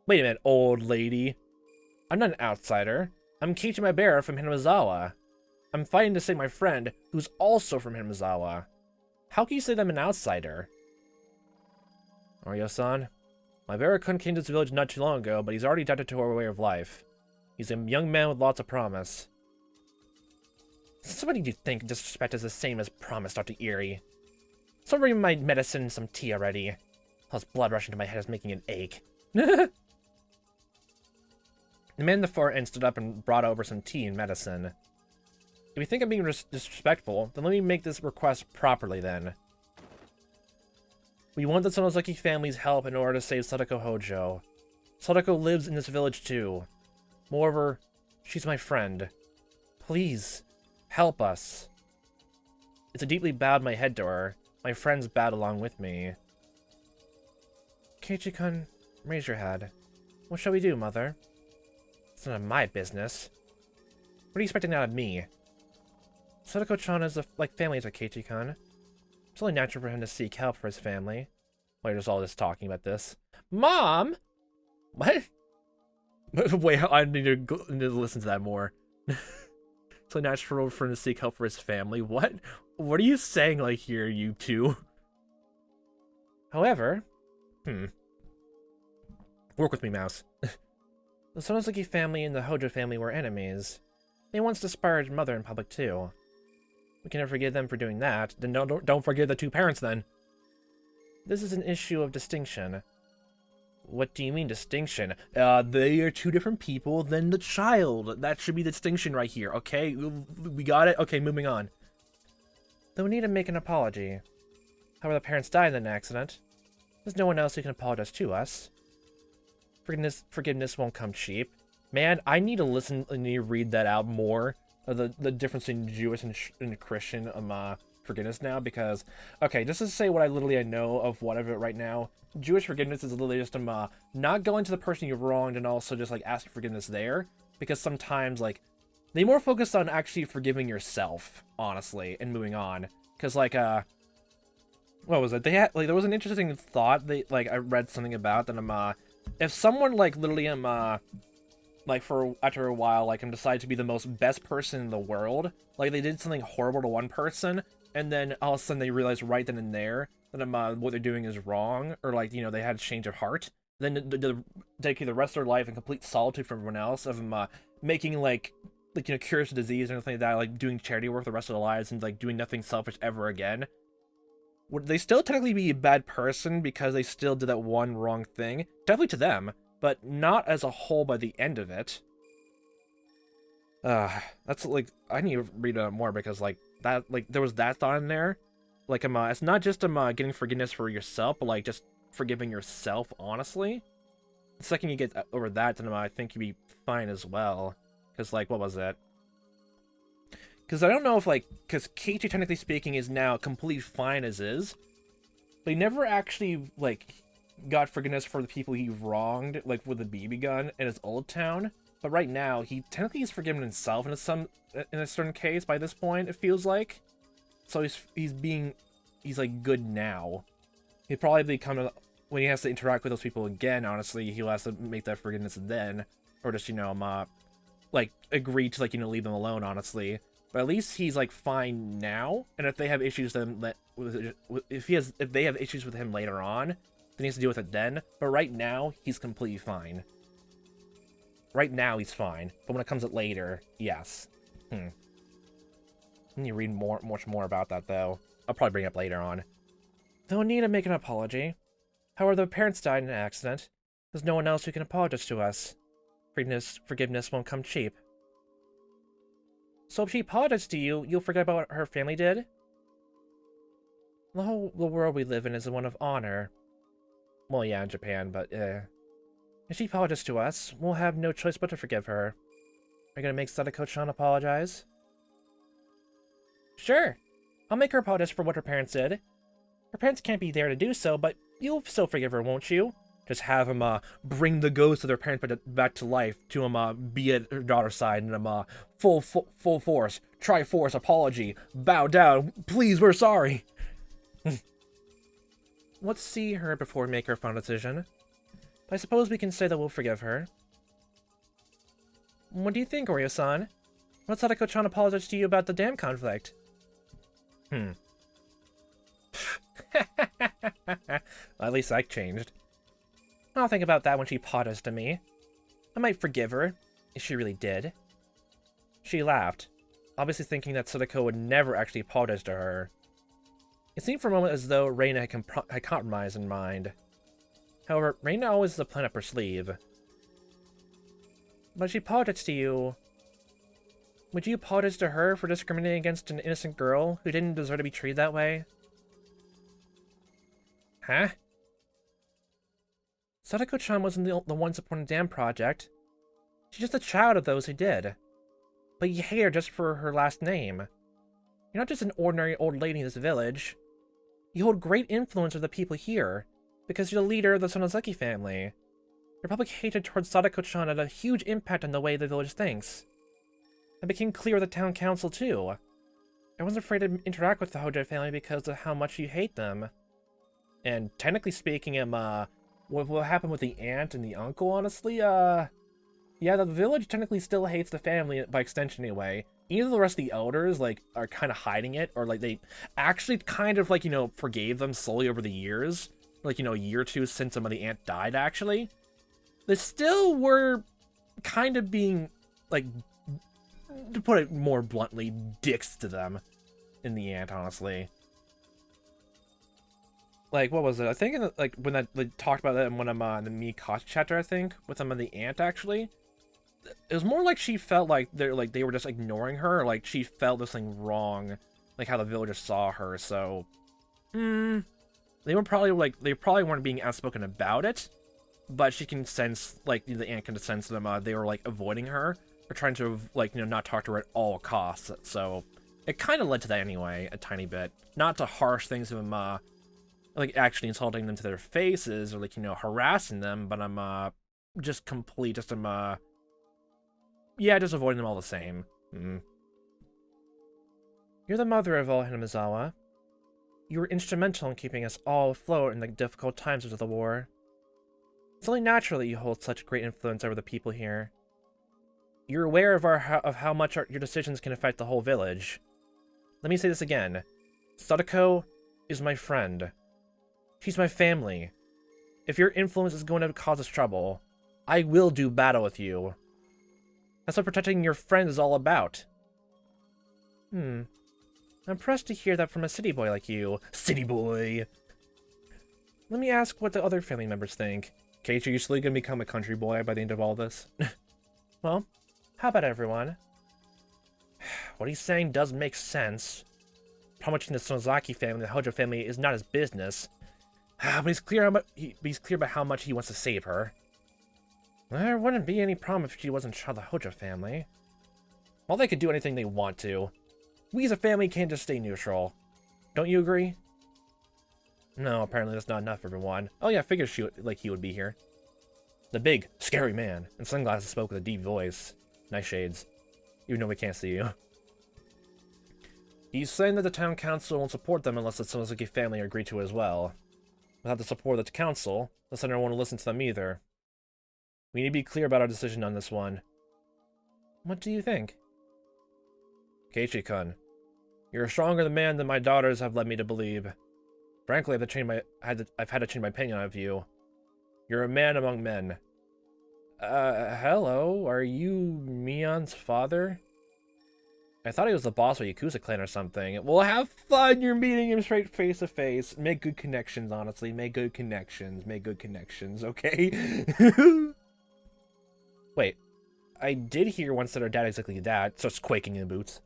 Wait a minute, old lady. I'm not an outsider. I'm Keiichi Maebara from Hinamizawa. I'm fighting to save my friend, who's also from Hinamizawa. How can you say that I'm an outsider? Mario-san, Maebara came to this village not too long ago, but he's already adapted to our way of life. He's a young man with lots of promise. Somebody do you think disrespect is the same as promise, Dr. Eerie? Someone bring my medicine and some tea already. All this blood rushing to my head is making it ache. The man in the far end stood up and brought over some tea and medicine. If you think I'm being disrespectful, then let me make this request properly then. We want the Sonozaki family's help in order to save Satoko Houjou. Satoko lives in this village too. Moreover, she's my friend. Please, help us. It's a deeply bowed my head to her. My friends bowed along with me. Keiichi-kun, raise your head. What shall we do, mother? It's none of my business. What are you expecting out of me? Satoko-chan is like family to Keiichi-kun. It's only natural for him to seek help for his family. Why there's all this talking about this? Mom! What? Wait, I need to listen to that more. It's only natural for him to seek help for his family. What? What are you saying, like, here, you two? However... Work with me, mouse. The Sonozaki family and the Houjou family were enemies. They once disparaged mother in public, too. We can never forgive them for doing that. Then don't forgive the two parents, then. This is an issue of distinction. What do you mean, distinction? They are two different people than the child. That should be the distinction right here, okay? We got it? Okay, moving on. Then we need to make an apology. However, the parents died in an accident. There's no one else who can apologize to us. Forgiveness won't come cheap. Man, I need to listen and need to read that out more. The difference in Jewish and Christian forgiveness now, because okay, just to say what I know of what of it right now, Jewish forgiveness is literally just not going to the person you wronged and also just like asking forgiveness there, because sometimes like they more focus on actually forgiving yourself, honestly, and moving on. Because like what was it? They had like there was an interesting thought I read something about that if someone like literally like after a while like decided to be the most best person in the world, like they did something horrible to one person, and then all of a sudden they realized right then and there that what they're doing is wrong, or like, you know, they had a change of heart, then they dedicate the rest of their life in complete solitude from everyone else, of making like you know, cures to disease and anything like that, like doing charity work the rest of their lives and like doing nothing selfish ever again. Would they still technically be a bad person because they still did that one wrong thing? Definitely to them, but not as a whole by the end of it. That's like, I need to read more because like that, like there was that thought in there. Like it's not just getting forgiveness for yourself, but like just forgiving yourself honestly. The second you get over that, then I think you'd be fine as well. Because like, what was that? Because I don't know if like, because Keiichi technically speaking is now completely fine as is, but he never actually like got forgiveness for the people he wronged, like with the BB gun in his old town. But right now, he technically is forgiven himself in a certain case by this point, it feels like. So he's like good now. He'll probably become, when he has to interact with those people again, honestly, he'll have to make that forgiveness then. Or just, you know, like agree to like, you know, leave them alone, honestly. But at least he's like fine now. And if they have issues then if they have issues with him later on, then he has to deal with it then. But right now, he's completely fine. Right now, he's fine. But when it comes up later, yes. I need to read much more about that, though. I'll probably bring it up later on. They'll need to make an apology. However, the parents died in an accident. There's no one else who can apologize to us. Forgiveness won't come cheap. So if she apologized to you, you'll forget about what her family did? The world we live in is one of honor. Well, yeah, in Japan, but If she apologizes to us, we'll have no choice but to forgive her. Are you gonna make Satoko-chan apologize? Sure. I'll make her apologize for what her parents did. Her parents can't be there to do so, but you'll still forgive her, won't you? Just have him, bring the ghost of their parents back to life to him, be at her daughter's side, and full force, Triforce, apology, bow down, please, we're sorry. Let's see her before we make our final decision. But I suppose we can say that we'll forgive her. What do you think, Oreo-san? What Satoko-chan apologized to you about the dam conflict? At least I changed. I'll think about that when she apologized to me. I might forgive her, if she really did. She laughed, obviously thinking that Satoko would never actually apologize to her. It seemed for a moment as though Reina had compromise in mind. However, Reina always has a plan up her sleeve. But she apologized to you. Would you apologize to her for discriminating against an innocent girl who didn't deserve to be treated that way? Huh? Satoko-chan wasn't the one supporting the dam project. She's just a child of those who did. But you hate her just for her last name. You're not just an ordinary old lady in this village. You hold great influence over the people here, because you're the leader of the Sonozaki family. Your public hatred towards Satoko-chan had a huge impact on the way the village thinks. It became clear with the town council, too. I wasn't afraid to interact with the Houjou family because of how much you hate them. And technically speaking, what happened with the aunt and the uncle, honestly, yeah, the village technically still hates the family, by extension anyway. Either the rest of the elders, are kind of hiding it, or, they actually kind of, forgave them slowly over the years. A year or two since the aunt died, actually. They still were kind of being, to put it more bluntly, dicks to them in the aunt, honestly. What was it? I think when they talked about that in one of in the Mikoshi chapter, I think, with them and the aunt, actually. It was more like she felt like they were just ignoring her, or she felt this thing wrong, how the villagers saw her. So, they were probably they probably weren't being outspoken about it, but she can sense the aunt can sense them. They were avoiding her or trying to not talk to her at all costs. So it kind of led to that anyway, a tiny bit. Not to harsh things of them, actually insulting them to their faces or harassing them, but I'm just yeah, just avoiding them all the same. You're the mother of all Hinamizawa. You were instrumental in keeping us all afloat in the difficult times of the war. It's only natural that you hold such great influence over the people here. You're aware of how much your decisions can affect the whole village. Let me say this again. Satoko is my friend. She's my family. If your influence is going to cause us trouble, I will do battle with you. That's what protecting your friends is all about. I'm impressed to hear that from a city boy like you. City boy! Let me ask what the other family members think. Keiichi, are you still gonna become a country boy by the end of all this? Well, how about everyone? What he's saying does make sense. Promoting the Sonozaki family, the Houjou family, is not his business. But he's clear about how much he wants to save her. There wouldn't be any problem if she wasn't child of the Houjou family. Well, they could do anything they want to. We as a family can't just stay neutral. Don't you agree? No, apparently that's not enough for everyone. Oh yeah, I figured he would be here. The big, scary man in sunglasses spoke with a deep voice. Nice shades. Even though we can't see you. He's saying that the town council won't support them unless the Sonozaki family agree to it as well. Without the support of the council, the center won't listen to them either. We need to be clear about our decision on this one. What do you think? Keiichi-kun, you're a stronger man than my daughters have led me to believe. Frankly, I've had to change my opinion of you. You're a man among men. Hello? Are you Mion's father? I thought he was the boss of Yakuza clan or something. Well, have fun! You're meeting him straight face to face. Make good connections, honestly. Make good connections. Make good connections, okay? Wait. I did hear once that her dad exactly that, starts quaking in the boots.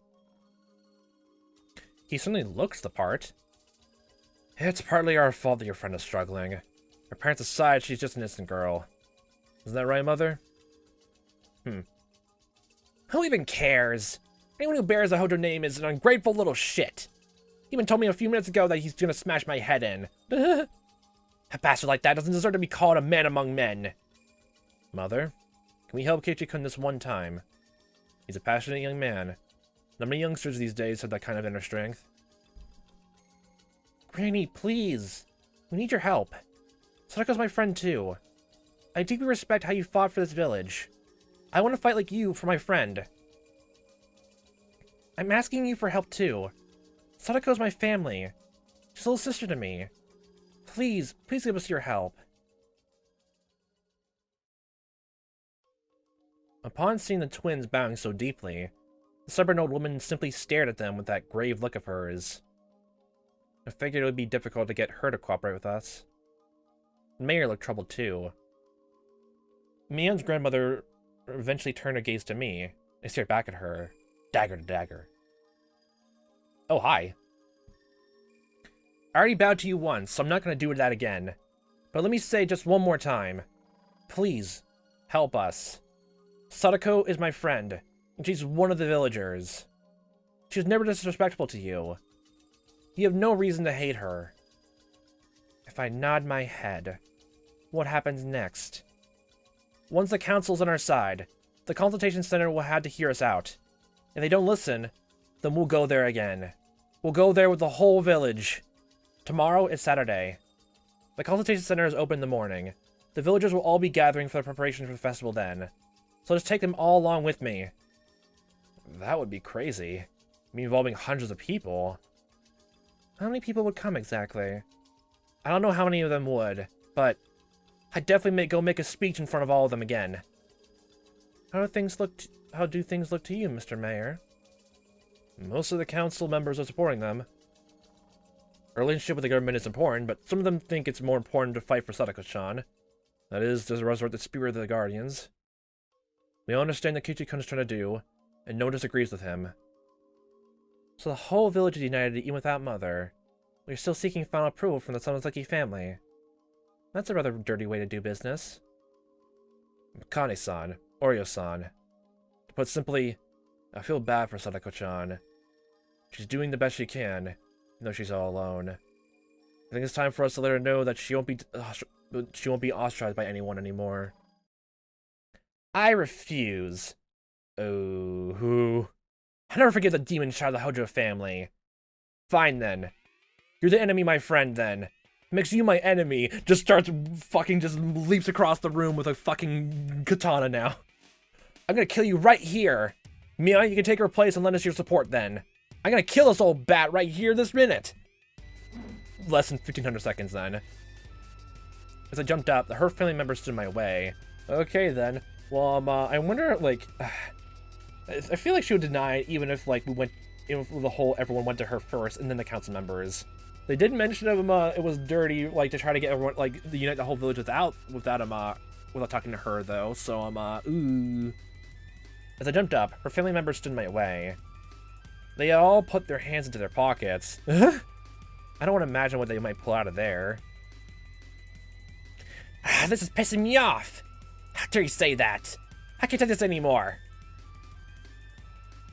He certainly looks the part. It's partly our fault that your friend is struggling. Her parents aside, she's just an innocent girl. Isn't that right, Mother? Who even cares? Anyone who bears a Houjou name is an ungrateful little shit. He even told me a few minutes ago that he's gonna smash my head in. A bastard like that doesn't deserve to be called a man among men. Mother, can we help Keiichi-kun this one time? He's a passionate young man. Not many youngsters these days have that kind of inner strength. Granny, please. We need your help. Satoko's my friend too. I deeply respect how you fought for this village. I want to fight like you for my friend. I'm asking you for help too. Satoko's my family. She's a little sister to me. Please, please give us your help. Upon seeing the twins bowing so deeply, the stubborn old woman simply stared at them with that grave look of hers. I figured it would be difficult to get her to cooperate with us. The mayor looked troubled too. Mion's grandmother eventually turned her gaze to me. I stared back at her, dagger to dagger. Oh, hi. I already bowed to you once, so I'm not going to do that again. But let me say just one more time. Please, help us. Satoko is my friend, and she's one of the villagers. She was never disrespectful to you. You have no reason to hate her. If I nod my head, what happens next? Once the council's on our side, the consultation center will have to hear us out. If they don't listen, then we'll go there again. We'll go there with the whole village. Tomorrow is Saturday. The consultation center is open in the morning. The villagers will all be gathering for the preparation for the festival then. So just take them all along with me. That would be crazy. Me involving hundreds of people. How many people would come exactly? I don't know how many of them would, but I'd definitely go make a speech in front of all of them again. How do things look to you, Mr. Mayor? Most of the council members are supporting them. Our relationship with the government is important, but some of them think it's more important to fight for Satoko-chan. That is, to resurrect the spirit of the Guardians. We all understand what Keiichi-kun is trying to do, and no one disagrees with him. So the whole village is united even without Mother. We're still seeking final approval from the Sonozaki family. That's a rather dirty way to do business. Kane-san, Oryo-san. To put simply, I feel bad for Satoko-chan. She's doing the best she can, even though she's all alone. I think it's time for us to let her know that she won't be ostracized by anyone anymore. I refuse. Oh, who? I'll never forget the demon child of the Houjou family. Fine then. You're the enemy, my friend, then. Makes you my enemy. Just leaps across the room with a fucking katana now. I'm gonna kill you right here. Mia, you can take her place and lend us your support then. I'm gonna kill this old bat right here this minute. Less than 1,500 seconds then. As I jumped up, her family members stood in my way. Okay then. Well, I wonder, like, I feel like she would deny it even if, like, everyone went to her first and then the council members. They did mention it was dirty, like, to try to get everyone, like, unite the whole village without talking to her, though, so, ooh. As I jumped up, her family members stood in my way. They all put their hands into their pockets. I don't want to imagine what they might pull out of there. This is pissing me off! How dare you say that? I can't take this anymore.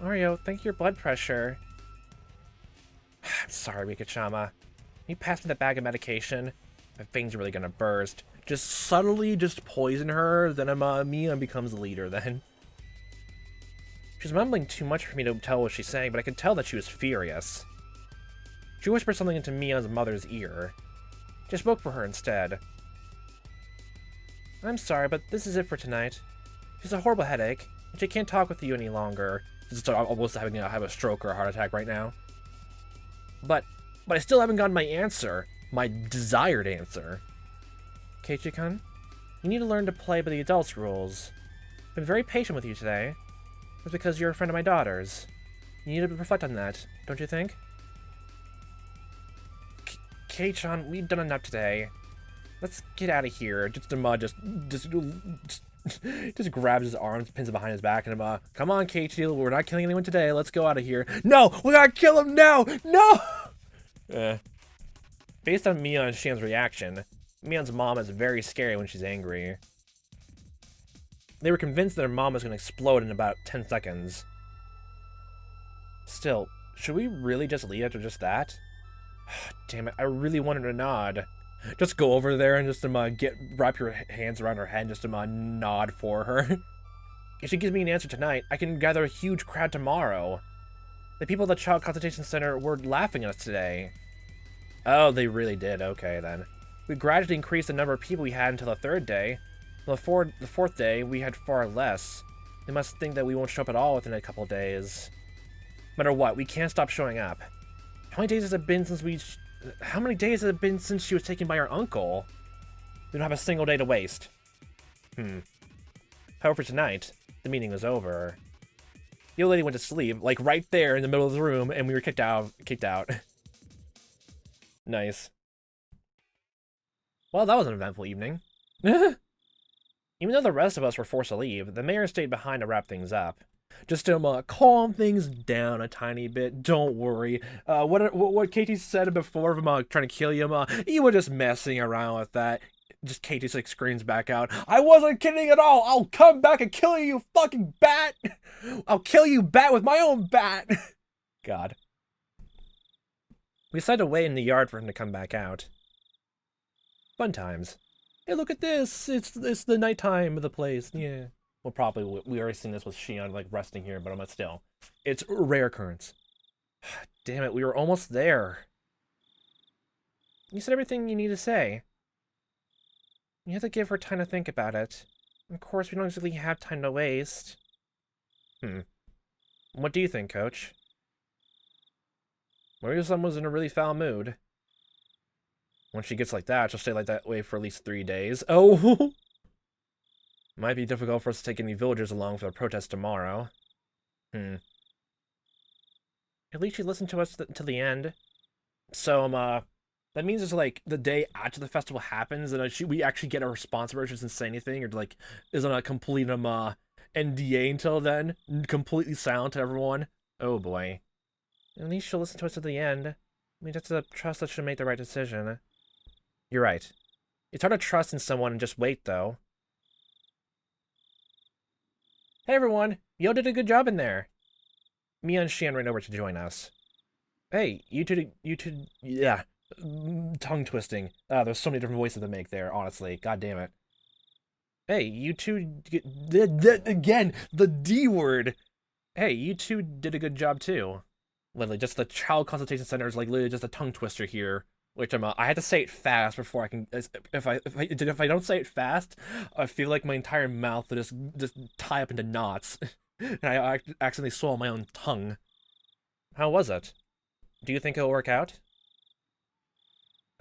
Oryo, thank you for your blood pressure. I'm sorry, Rika-chama. Can you pass me the bag of medication? My veins are really gonna burst. Just subtly poison her, then Mia becomes the leader then. She was mumbling too much for me to tell what she's saying, but I could tell that she was furious. She whispered something into Mia's mother's ear. Just spoke for her instead. I'm sorry, but this is it for tonight. She's a horrible headache, and she can't talk with you any longer. She's almost having to have a stroke or a heart attack right now. But I still haven't gotten my answer. My desired answer. Keiichi-kun, you need to learn to play by the adults' rules. I've been very patient with you today. It's because you're a friend of my daughter's. You need to reflect on that, don't you think? Kei-chan, we've done enough today. Let's get out of here. Just just grabs his arms, pins it behind his back, and come on, Keiichi, we're not killing anyone today. Let's go out of here. No, we gotta kill him now. No. Based on Mia and Shan's reaction, Mia's mom is very scary when she's angry. They were convinced their mom was going to explode in about 10 seconds. Still, should we really just leave after just that? Damn it, I really wanted to nod. Just go over there and just wrap your hands around her head and just nod for her. If she gives me an answer tonight, I can gather a huge crowd tomorrow. The people at the Child Consultation Center were laughing at us today. Oh, they really did. Okay, then. We gradually increased the number of people we had until the third day. On the fourth day, we had far less. They must think that we won't show up at all within a couple of days. No matter what, we can't stop showing up. How many days has it been since she was taken by our uncle? We don't have a single day to waste. However, tonight, the meeting was over. The old lady went to sleep, like right there in the middle of the room, and we were kicked out. Nice. Well, that was an eventful evening. Even though the rest of us were forced to leave, the mayor stayed behind to wrap things up. Just to calm things down a tiny bit. Don't worry. What Keiichi said before of him trying to kill you, he was just messing around with that. Just Keiichi screams back out, I wasn't kidding at all! I'll come back and kill you, fucking bat! I'll kill you, bat, with my own bat! God. We decided to wait in the yard for him to come back out. Fun times. Hey, look at this! It's the nighttime of the place, yeah. Well, probably, we already seen this with Shion, resting here, but still. It's a rare occurrence. Damn it, we were almost there. You said everything you need to say. You have to give her time to think about it. Of course, we don't exactly have time to waste. What do you think, Coach? Maybe someone's in a really foul mood. Once she gets like that, she'll stay like that way for at least 3 days. Oh! Might be difficult for us to take any villagers along for the protest tomorrow. At least she listened to us to the end. So, that means it's the day after the festival happens, and we actually get a response where she doesn't say anything, or isn't a complete NDA until then, completely silent to everyone. Oh boy. At least she'll listen to us to the end. We have to trust that she'll make the right decision. You're right. It's hard to trust in someone and just wait, though. Hey everyone, Yo did a good job in there. Mia and Shan ran over to join us. Hey, you two, yeah. Tongue twisting. There's so many different voices to make there, honestly. God damn it. Hey, you two, again, the D word. Hey, you two did a good job too. Literally, just the Child Consultation Center is literally just a tongue twister here. Which I had to say it fast before I can. If I don't say it fast, I feel like my entire mouth will just tie up into knots, and I accidentally swallow my own tongue. How was it? Do you think it'll work out?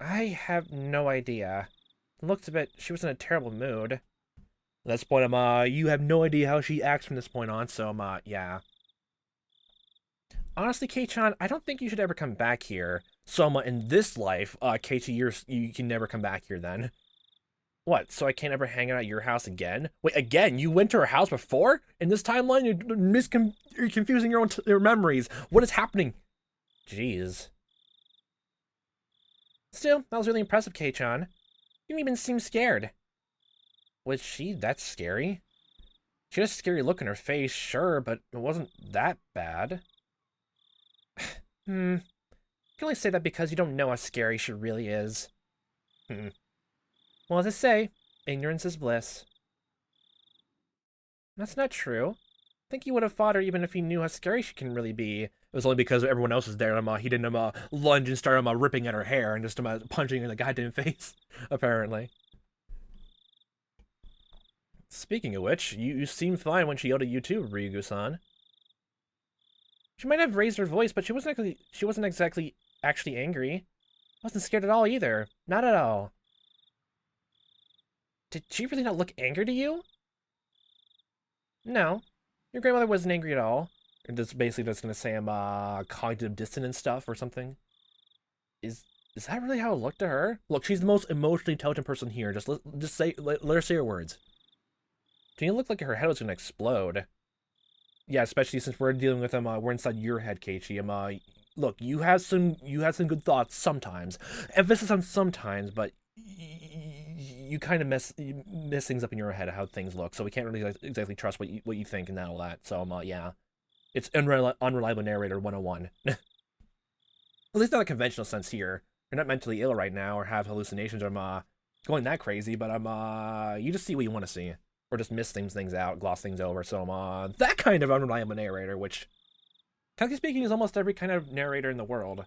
I have no idea. It looks a bit. She was in a terrible mood. At this point, you have no idea how she acts from this point on. So, yeah. Honestly, Kei-chan, I don't think you should ever come back here. So, in this life, Keiichi, you can never come back here then. What, so I can't ever hang out at your house again? Wait, again? You went to her house before? In this timeline, you're confusing your memories. What is happening? Jeez. Still, that was really impressive, Kei-chan. You didn't even seem scared. Was she that scary? She had a scary look in her face, sure, but it wasn't that bad. You can only say that because you don't know how scary she really is. Well, as I say, ignorance is bliss. That's not true. I think he would have fought her even if he knew how scary she can really be. It was only because everyone else was there, he didn't lunge and start ripping at her hair and just punching her in the goddamn face, apparently. Speaking of which, you seemed fine when she yelled at you too, Ryugu-san. She might have raised her voice, but she wasn't exactly actually angry. I wasn't scared at all either. Not at all. Did she really not look angry to you? No. Your grandmother wasn't angry at all. Or just basically just gonna say cognitive dissonance stuff or something. Is that really how it looked to her? Look, she's the most emotionally intelligent person here. Just let her say her words. To me, it looked like her head was gonna explode. Yeah, especially since we're dealing with we're inside your head, Keiichi. Look, you have some good thoughts sometimes. Emphasis on sometimes, but you kind of mess things up in your head of how things look, so we can't really exactly trust what you think and all that. So yeah, it's unreliable narrator 101. At least not a conventional sense here. You're not mentally ill right now or have hallucinations or going that crazy, but you just see what you want to see. Or just miss things out, gloss things over. So that kind of unreliable narrator, which, technically speaking, is almost every kind of narrator in the world.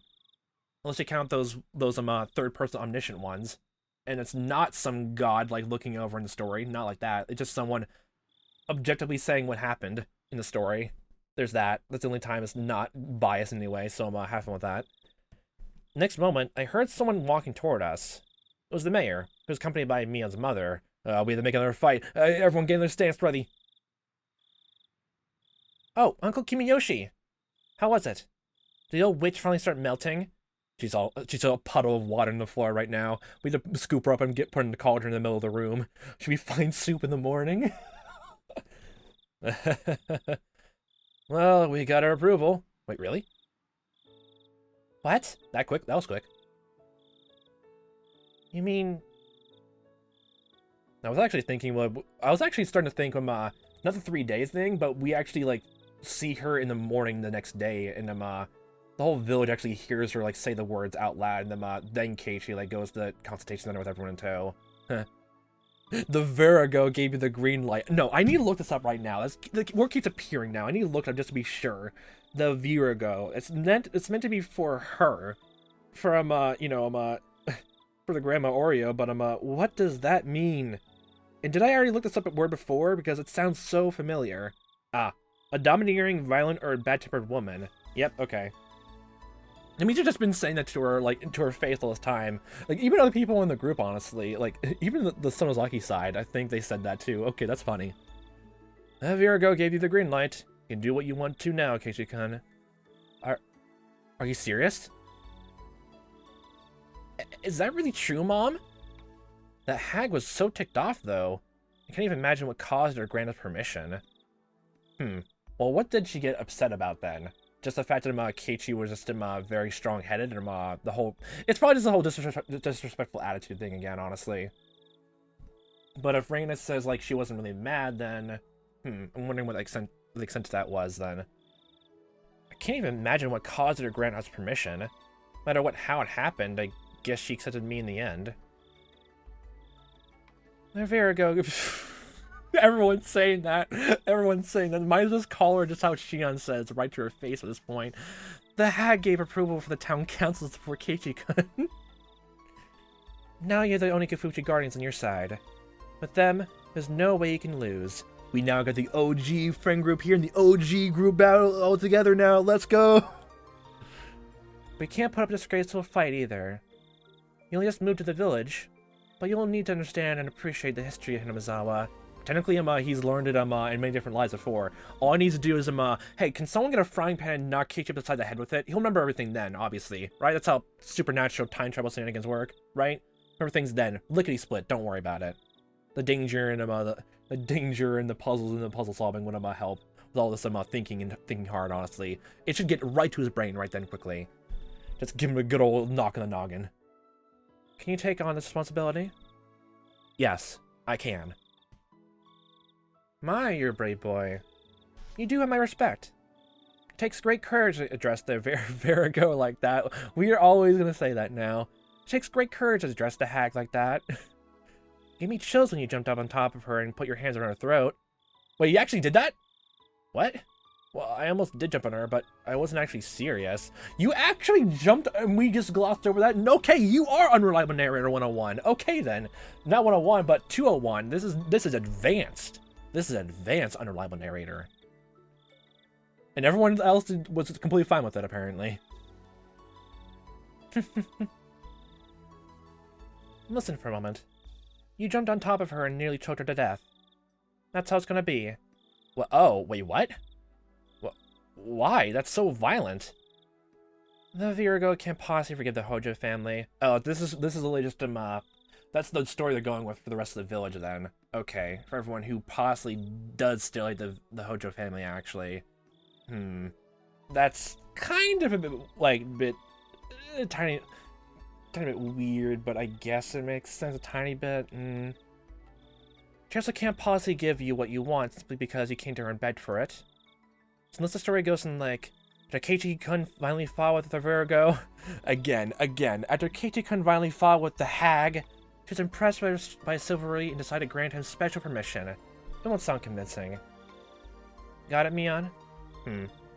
Unless you count those third-person omniscient ones. And it's not some god, like, looking over in the story. Not like that. It's just someone objectively saying what happened in the story. There's that. That's the only time it's not biased in any way, so have fun with that. Next moment, I heard someone walking toward us. It was the mayor, who was accompanied by Mia's mother. We had to make another fight. Everyone getting their stance ready. Oh, Uncle Kimiyoshi. How was it? Did the old witch finally start melting? She's a puddle of water on the floor right now. We have to scoop her up and put her in the cauldron in the middle of the room. Should we find soup in the morning? Well, we got our approval. Wait, really? What? That quick? That was quick. You mean... I was actually thinking, well, I was actually starting to think not the 3 days thing, but we actually, like, see her in the morning the next day, and the whole village actually hears her, like, say the words out loud, and then Keiichi, like, goes to the consultation center with everyone in tow. The Virago gave you the green light. No, I need to look this up right now. The word keeps appearing now. I need to look it up just to be sure. The Virago. It's meant to be for her. For, for the Grandma Oreo, but, what does that mean? And did I already look this up at word before? Because it sounds so familiar. Ah, a domineering, violent, or bad-tempered woman. Yep, okay. It means you've just been saying that to her, like, to her face all this time. Like, even other people in the group, honestly. Like, even the Sonozaki side, I think they said that too. Okay, that's funny. Virago gave you the green light. You can do what you want to now, Keiichi-kun. Are you serious? Is that really true, Mom? That hag was so ticked off, though. I can't even imagine what caused her to grant us permission. Well, what did she get upset about, then? Just the fact that Keiichi was just very strong-headed, or the whole... It's probably just the whole disrespectful attitude thing again, honestly. But if Reina says, like, she wasn't really mad, then... I'm wondering what the extent of that was, then. I can't even imagine what caused her to grant us permission. No matter how it happened, I guess she accepted me in the end. There, Virago. Everyone's saying that. Everyone's saying that. Might as well just call her just how Shion says, right to her face at this point. The hag gave approval for the town councils before Keiichi-kun. Now you're the only Kafuchi guardians on your side. With them, there's no way you can lose. We now got the OG friend group here and the OG group battle all together now. Let's go! We can't put up a disgraceful fight either. You only just moved to the village, but you'll need to understand and appreciate the history of Hinamizawa. Technically, he's learned it in many different lives before. All he needs to do is, hey, can someone get a frying pan and knock Keiichi upside the head with it? He'll remember everything then, obviously, right? That's how supernatural time travel shenanigans work, right? Remember things then. Lickety-split, don't worry about it. The danger and the danger and the puzzles and the puzzle solving would help with all this thinking hard, honestly. It should get right to his brain right then quickly. Just give him a good old knock on the noggin. Can you take on this responsibility? Yes, I can. My, you're a brave boy. You do have my respect. It takes great courage to address the Virago like that. We are always going to say that now. It takes great courage to address the hag like that. Gave me chills when you jumped up on top of her and put your hands around her throat. Wait, you actually did that? What? Well, I almost did jump on her, but I wasn't actually serious. You actually jumped and we just glossed over that? Okay, you are Unreliable Narrator 101. Okay then. Not 101, but 201. This is advanced. This is advanced Unreliable Narrator. And everyone else was completely fine with it, apparently. Listen for a moment. You jumped on top of her and nearly choked her to death. That's how it's gonna be. Well, oh, wait, what? Why? That's so violent. The Virago can't possibly forgive the Houjou family. Oh, this is literally just that's the story they're going with for the rest of the village then. Okay, for everyone who possibly does still hate the Houjou family, actually. That's kind of a bit, tiny bit weird, but I guess it makes sense a tiny bit. She also can't possibly give you what you want simply because you came to her and begged for it. So unless the story goes in like, after Keiichi-kun finally fought with the Virgo, again, after Keiichi-kun finally fought with the Hag, she was impressed by Silvery and decided to grant him special permission. It won't sound convincing. Got it, Mion?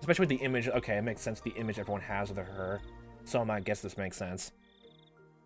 Especially with the image. Okay, it makes sense, the image everyone has of her. So I guess this makes sense.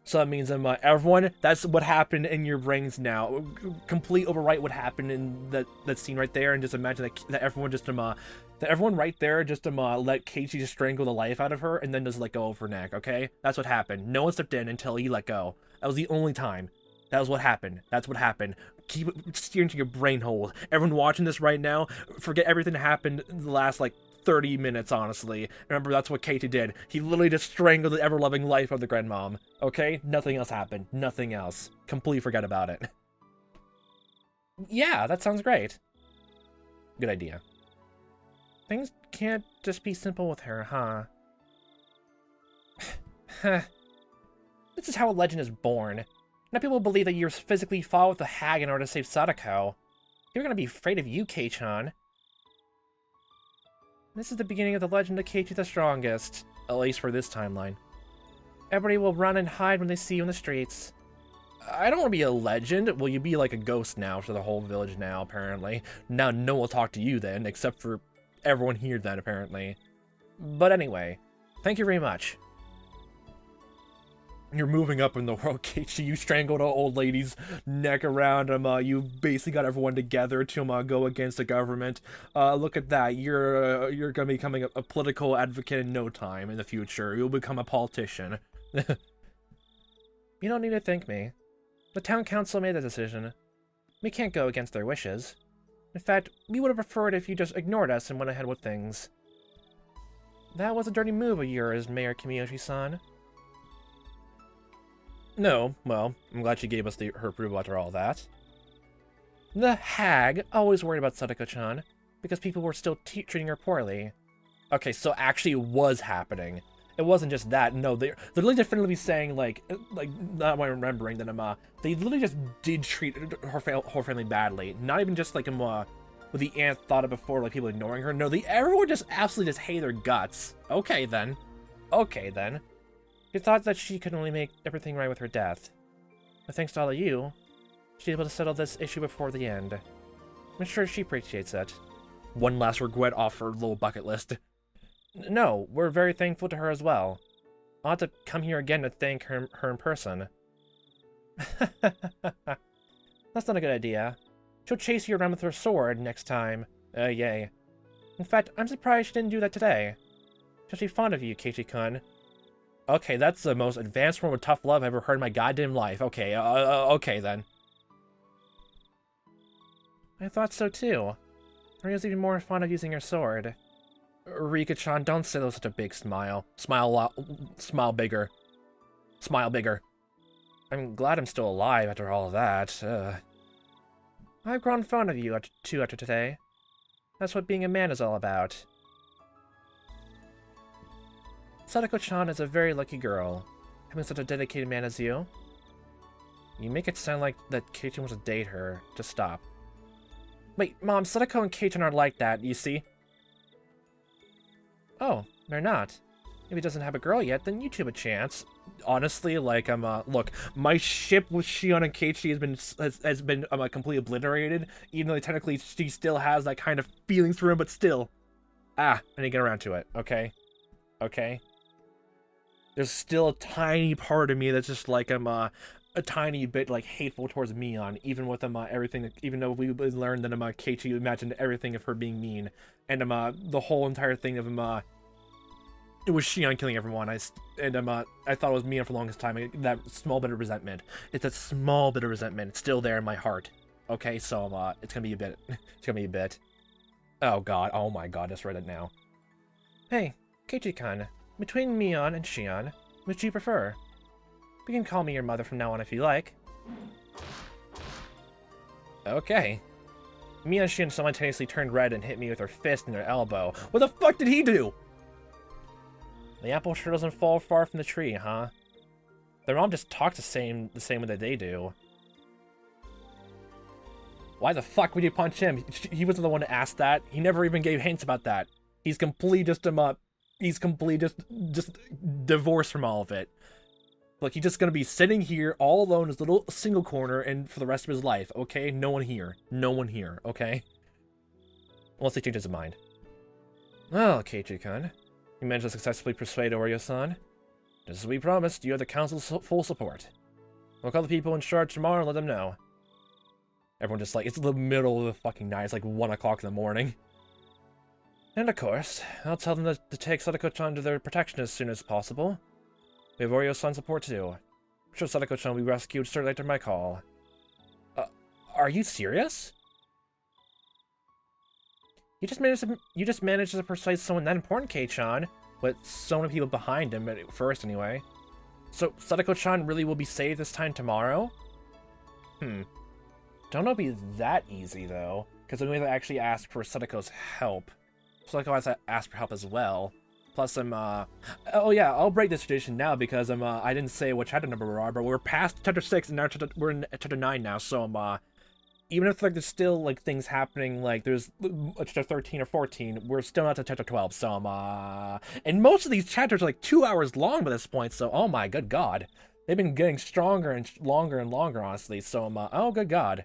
So that means, everyone, that's what happened in your brains now. Complete overwrite what happened in that scene right there, and just imagine that everyone just, that everyone right there just, let Keiichi just strangle the life out of her, and then just let go of her neck, okay? That's what happened. No one stepped in until he let go. That was the only time. That was what happened. That's what happened. Keep it steering to your brain hole. Everyone watching this right now, forget everything that happened in the last, 30 minutes, honestly. Remember, that's what Keiichi did. He literally just strangled the ever-loving life of the grandmom. Okay? Nothing else happened. Nothing else. Completely forget about it. Yeah, that sounds great. Good idea. Things can't just be simple with her, huh? This is how a legend is born. Now people believe that you physically fought with the Hag in order to save Satoko. You're gonna be afraid of you, Kei-chan. This is the beginning of the legend of Keiichi the Strongest, at least for this timeline. Everybody will run and hide when they see you in the streets. I don't want to be a legend. Well, you be like a ghost now for the whole village now, apparently. Now no one will talk to you then, except for everyone here then, apparently. But anyway, thank you very much. You're moving up in the world, Keiichi. You strangled an old lady's neck around him. You basically got everyone together to go against the government. Look at that. You're gonna be becoming a political advocate in no time in the future. You'll become a politician. You don't need to thank me. The town council made the decision. We can't go against their wishes. In fact, we would have preferred if you just ignored us and went ahead with things. That was a dirty move of yours, Mayor Kimiyoshi-san. No, well, I'm glad she gave us her approval after all that. The Hag always worried about Satoko-chan, because people were still treating her poorly. Okay, so actually it was happening. It wasn't just that. No, they're literally definitely saying, not what I'm remembering, that, they literally just did treat her family badly. Not even just, with the aunt thought of before, people ignoring her. No, everyone just absolutely just hate their guts. Okay, then. Okay, then. You thought that she could only make everything right with her death. But thanks to all of you, she's able to settle this issue before the end. I'm sure she appreciates it. One last regret off her little bucket list. No, we're very thankful to her as well. I'll have to come here again to thank her in person. That's not a good idea. She'll chase you around with her sword next time. Yay. In fact, I'm surprised she didn't do that today. She'll be fond of you, Keiichi-kun. Okay, that's the most advanced form of tough love I've ever heard in my goddamn life. Okay, okay then. I thought so too. Ryo's even more fond of using her sword. Rika-chan, don't say that with such a big smile. Smile bigger. Smile bigger. I'm glad I'm still alive after all of that. I've grown fond of you too after today. That's what being a man is all about. Satoko-chan is a very lucky girl, having such a dedicated man as you. You make it sound like that Keiichi wants to date her. Just stop. Wait, Mom, Satoko and Keiichi aren't like that, you see? Oh, they're not. If he doesn't have a girl yet, then you two have a chance. Honestly, look, my ship with Shion and Keiichi has been completely obliterated, even though technically she still has that kind of feelings for him, but still. I need to get around to it, okay? Okay? There's still a tiny part of me that's just a tiny bit hateful towards Mion, even with everything. Even though we learned that Keiichi imagined everything of her being mean, and the whole entire thing of it was Shion killing everyone. I thought it was Mion for the longest time. That small bit of resentment. It's a small bit of resentment. It's still there in my heart. Okay, so it's gonna be a bit. It's gonna be a bit. Oh god. Oh my god. Just read it now. Hey, Keiichi-kun. Between Mion and Shion, which do you prefer? You can call me your mother from now on if you like. Okay. Miyashi simultaneously turned red and hit me with her fist and her elbow. What the fuck did he do? The apple sure doesn't fall far from the tree, huh? Their mom just talks the same way that they do. Why the fuck would you punch him? He wasn't the one to ask that. He never even gave hints about that. He's completely just divorced from all of it. Look, he's just gonna be sitting here all alone in his little single corner and for the rest of his life, okay? No one here. No one here, okay? Unless he changes his mind. Well, Keiichi-kun, you managed to successfully persuade Oreo-san. Just as we promised, you have the council's full support. We'll call the people in charge tomorrow and let them know. Everyone just like, it's the middle of the fucking night. It's like 1 o'clock in the morning. And of course, I'll tell them to take Satoko-chan under their protection as soon as possible. We have Oreo-san's support too. I'm sure Satoko-chan will be rescued shortly after my call. Are you serious? You just managed to persuade someone that important, Kei-chan, with so many people behind him at first anyway. So Satoko-chan really will be saved this time tomorrow? Don't know if it'll be that easy though, because we have to actually ask for Satoko's help. Satoko has to ask for help as well. Plus, oh yeah, I'll break this tradition now because I didn't say what chapter number we are, but we're past chapter 6 and now we're in chapter 9 now. So even if like there's still like things happening, like there's chapter 13 or 14, we're still not to chapter 12. So and most of these chapters are like 2 hours long by this point. So oh my good god, they've been getting stronger and longer, honestly. So oh good god,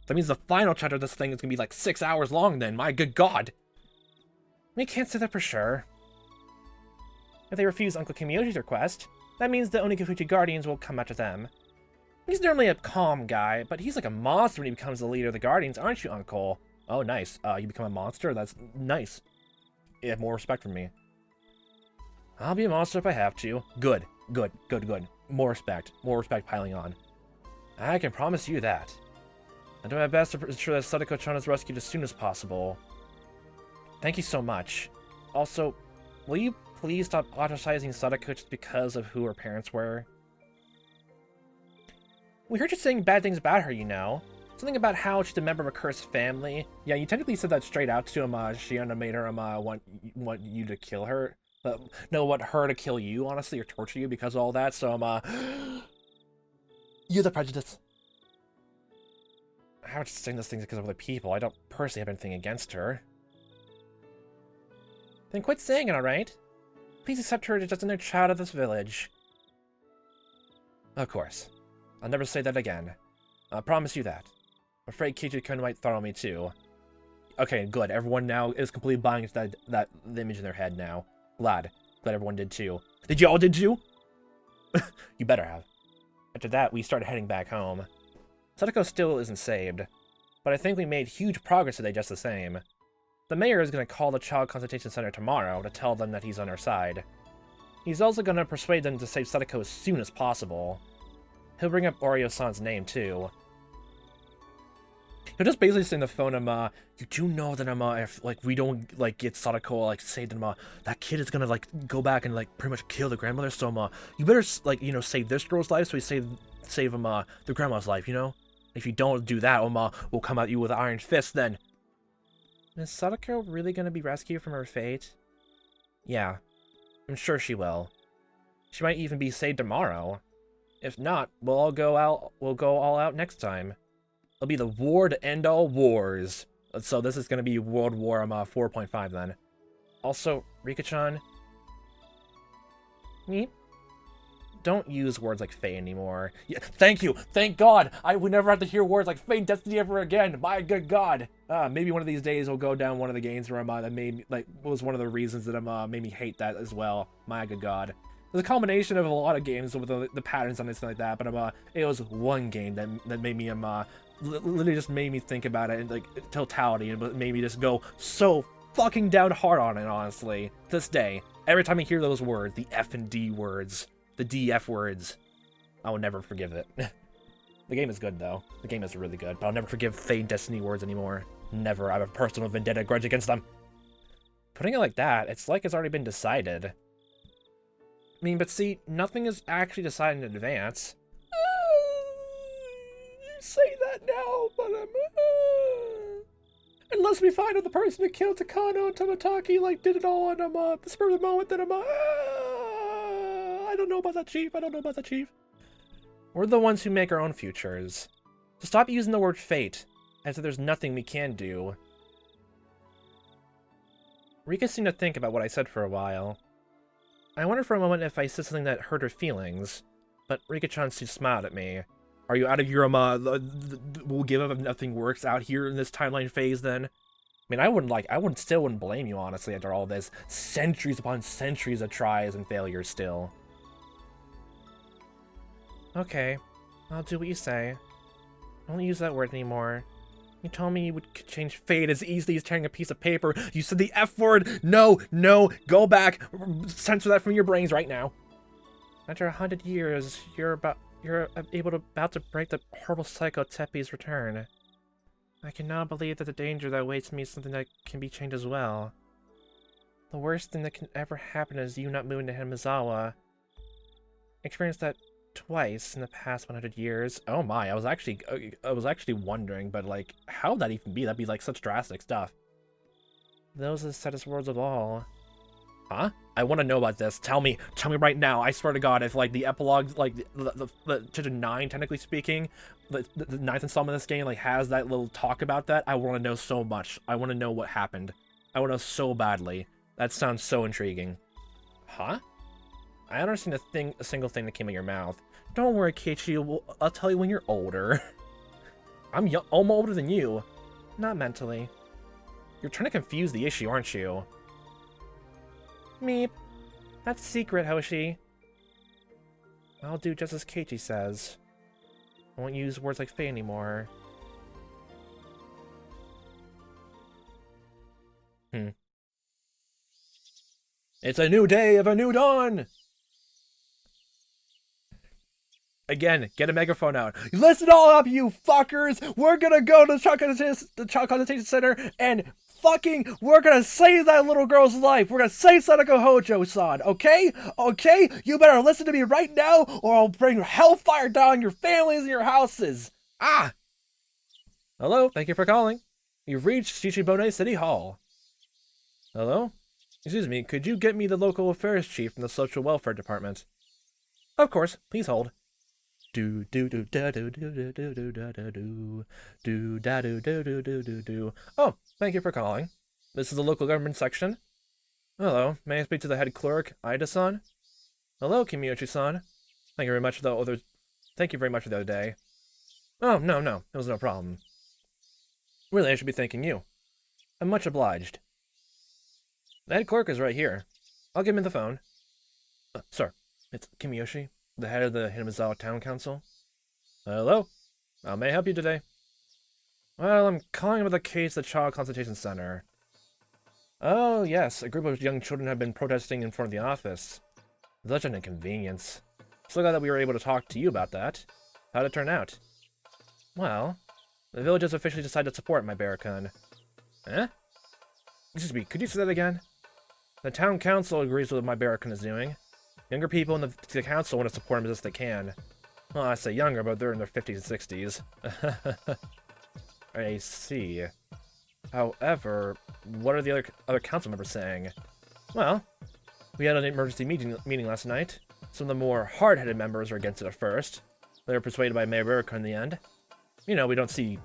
that means the final chapter of this thing is gonna be like 6 hours long. Then my good god, we can't say that for sure. If they refuse Uncle Kimiyoshi's request, that means the Onikafuchi Guardians will come after them. He's normally a calm guy, but he's like a monster when he becomes the leader of the Guardians, aren't you, Uncle? Oh, nice. You become a monster? That's nice. You have more respect from me. I'll be a monster if I have to. Good. More respect piling on. I can promise you that. I'll do my best to ensure that Satoko-chan is rescued as soon as possible. Thank you so much. Also, will you please stop ostracizing Satoko just because of who her parents were? We heard you saying bad things about her, you know. Something about how she's a member of a cursed family. Yeah, you technically said that straight out to him. Shiona made her want you to kill her. Want her to kill you, honestly, or torture you because of all that. So you're the prejudice. How would you saying those things because of other people? I don't personally have anything against her. Then quit saying it, alright? Please accept her as just another child of this village. Of course. I'll never say that again. I promise you that. I'm afraid Keiichi-kun might throttle me too. Okay, good. Everyone now is completely buying into that image in their head now. Glad everyone did too. Did you all did too? You better have. After that, we started heading back home. Satoko still isn't saved, but I think we made huge progress today just the same. The mayor is going to call the Child Consultation Center tomorrow to tell them that he's on our side. He's also going to persuade them to save Satoko as soon as possible. He'll bring up Oreo-san's name, too. He'll just basically say on the phone, you do know that, if, like, we don't, like, get Satoko, like, saved, and, that kid is gonna, like, go back and, like, pretty much kill the grandmother, so, you better, like, you know, save this girl's life, so we save the grandma's life, you know? If you don't do that, we'll come at you with iron fists, then. Is Satoko really gonna be rescued from her fate? Yeah, I'm sure she will. She might even be saved tomorrow. If not, we'll go all out next time. It'll be the war to end all wars. So this is gonna be World War 4.5 then. Also, Rika-chan, don't use words like fate anymore. Yeah, thank you, thank God. I would never have to hear words like fate and destiny ever again. My good God. Maybe one of these days we'll go down one of the games where that made me, like, was one of the reasons that made me hate that as well. My good God. There's a combination of a lot of games with the patterns on this and like that, but it was one game that made me literally just made me think about it in like totality, and made me just go so fucking down hard on it, honestly. To this day, every time I hear those words, the F and D words, the DF words, I will never forgive it. The game is good though. The game is really good, but I'll never forgive Fate and Destiny words anymore. Never. I have a personal vendetta grudge against them. Putting it like that, it's like it's already been decided. I mean, but see, nothing is actually decided in advance. You say No, but unless we find out the person who killed Takano and Tomataki, like, did it all in the spur of the moment, then I don't know about that, Chief. I don't know about that, Chief. We're the ones who make our own futures. So stop using the word fate, as if there's nothing we can do. Rika seemed to think about what I said for a while. I wondered for a moment if I said something that hurt her feelings, but Rika-chan smiled at me. Are you out of your, we'll give up if nothing works out here in this timeline phase, then? I mean, I still wouldn't blame you, honestly, after all this. Centuries upon centuries of tries and failures still. Okay, I'll do what you say. Don't use that word anymore. You told me you could change fate as easily as tearing a piece of paper. You said the F word! No, no, go back! Censor that from your brains right now. After 100 years, you're about to break the horrible cycle of Teppi's return. I cannot believe that the danger that awaits me is something that can be changed as well. The worst thing that can ever happen is you not moving to Hinamizawa. I experienced that twice in the past 100 years. Oh my, I was actually wondering, but like, how would that even be? That'd be like such drastic stuff. Those are the saddest words of all. Huh? I want to know about this. Tell me right now. I swear to God, if like the epilogue, like the chapter 9, technically speaking, the 9th installment of this game, like has that little talk about that, I want to know so much. I want to know what happened. I want to know so badly. That sounds so intriguing. Huh? I don't understand a single thing that came out of your mouth. Don't worry, Keiichi. I'll tell you when you're older. I'm older than you. Not mentally. You're trying to confuse the issue, aren't you? Meep. That's secret, Hoshi. I'll do just as Keiichi says. I won't use words like fate anymore. It's a new day of a new dawn! Again, get a megaphone out. Listen all up, you fuckers! We're gonna go to the Child Consultation Center and we're gonna save that little girl's life! We're gonna save Satoko Hojo-san, okay? Okay? You better listen to me right now, or I'll bring hellfire down on your families and your houses! Ah! Hello, thank you for calling. You've reached Shichibone City Hall. Hello? Excuse me, could you get me the local affairs chief from the social welfare department? Of course, please hold. Do do do da do do do do do da da do do da do do do do do do. Oh, thank you for calling. This is the local government section. Hello, may I speak to the head clerk, Ida-san? Hello, Kimiyoshi-san. Thank you very much for the other day. Oh, no, it was no problem. Really, I should be thanking you. I'm much obliged. The head clerk is right here. I'll give him the phone. Sir, it's Kimiyoshi, the head of the Hinamizawa Town Council. Hello? How may I help you today? Well, I'm calling about the case at the Child Consultation Center. Oh, yes, a group of young children have been protesting in front of the office. Such an inconvenience. So glad that we were able to talk to you about that. How'd it turn out? Well, the village has officially decided to support Maebara-kun. Eh? Excuse me, could you say that again? The town council agrees with what Maebara-kun is doing. Younger people in the council want to support him as best they can. Well, I say younger, but they're in their 50s and 60s. I see. However, what are the other council members saying? Well, we had an emergency meeting last night. Some of the more hard-headed members were against it at first. They were persuaded by Maebara-kun in the end. You know, we don't see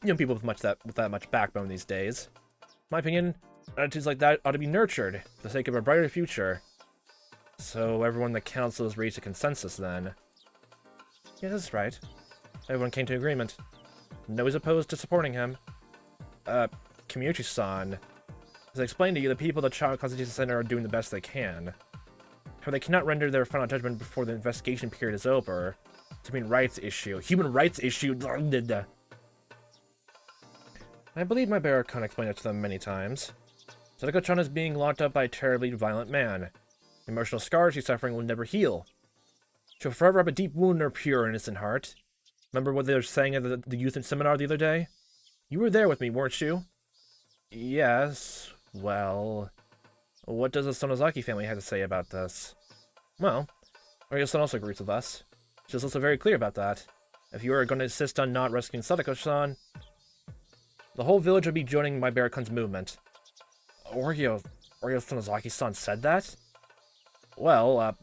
young people with that much backbone these days. In my opinion, attitudes like that ought to be nurtured for the sake of a brighter future. So everyone in the council has reached a consensus then. Yeah, that's right. Everyone came to agreement. Nobody's opposed to supporting him. Kimiyoshi-san, as I explained to you, the people of the Child Consultation Center are doing the best they can. However, they cannot render their final judgment before the investigation period is over. It's a human rights issue. Human rights issue! I believe Maebara-kun explained it to them many times. Satoko-chan is being locked up by a terribly violent man. The emotional scars she's suffering will never heal. She'll forever have a deep wound in her pure, innocent heart. Remember what they were saying at the youth seminar the other day? You were there with me, weren't you? Yes, well... What does the Sonozaki family have to say about this? Well, Maria-san also agrees with us. She's also very clear about that. If you are going to insist on not rescuing Satoko-san, the whole village will be joining Maebara-kun's movement. Oreo Sonozaki-san said that? Well,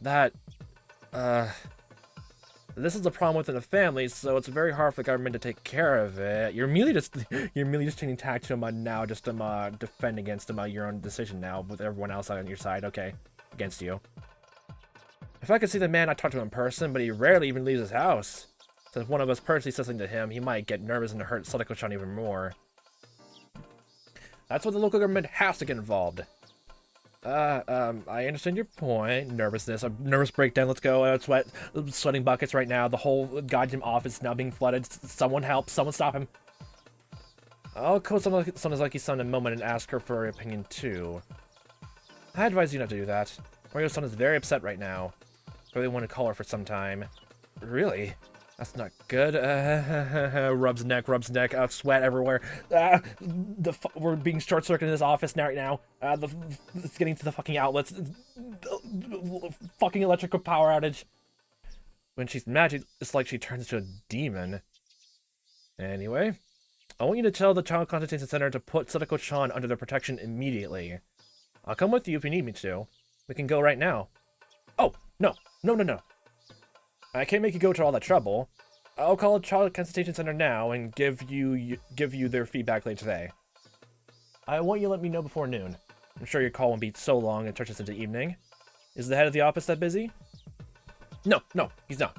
this is the problem within the family, so it's very hard for the government to take care of it. You're immediately just changing tack to now, just defend against your own decision now, with everyone else on your side. Okay, against you. If I could see the man, I'd talk to him in person, but he rarely even leaves his house. So if one of us personally says something to him, he might get nervous and hurt Satoko-chan even more. That's why the local government has to get involved. I understand your point. Nervousness. A nervous breakdown. Let's go. Sweating buckets right now. The whole goddamn office is now being flooded. Someone help. Someone stop him. I'll call Sonozaki-san in a moment and ask her for her opinion too. I advise you not to do that. Oreo-san is very upset right now. I really want to call her for some time. Really? That's not good. Rubs neck, sweat everywhere. We're being short-circuited in this office right now. It's getting to the fucking outlets. Fucking electrical power outage. When she's mad, it's like she turns into a demon. Anyway, I want you to tell the Child Consultation Center to put Satoko-chan under their protection immediately. I'll come with you if you need me to. We can go right now. Oh, no. I can't make you go to all that trouble. I'll call the Child Consultation Center now and give you their feedback later today. I want you to let me know before noon. I'm sure your call won't be so long it stretches into evening. Is the head of the office that busy? No, he's not.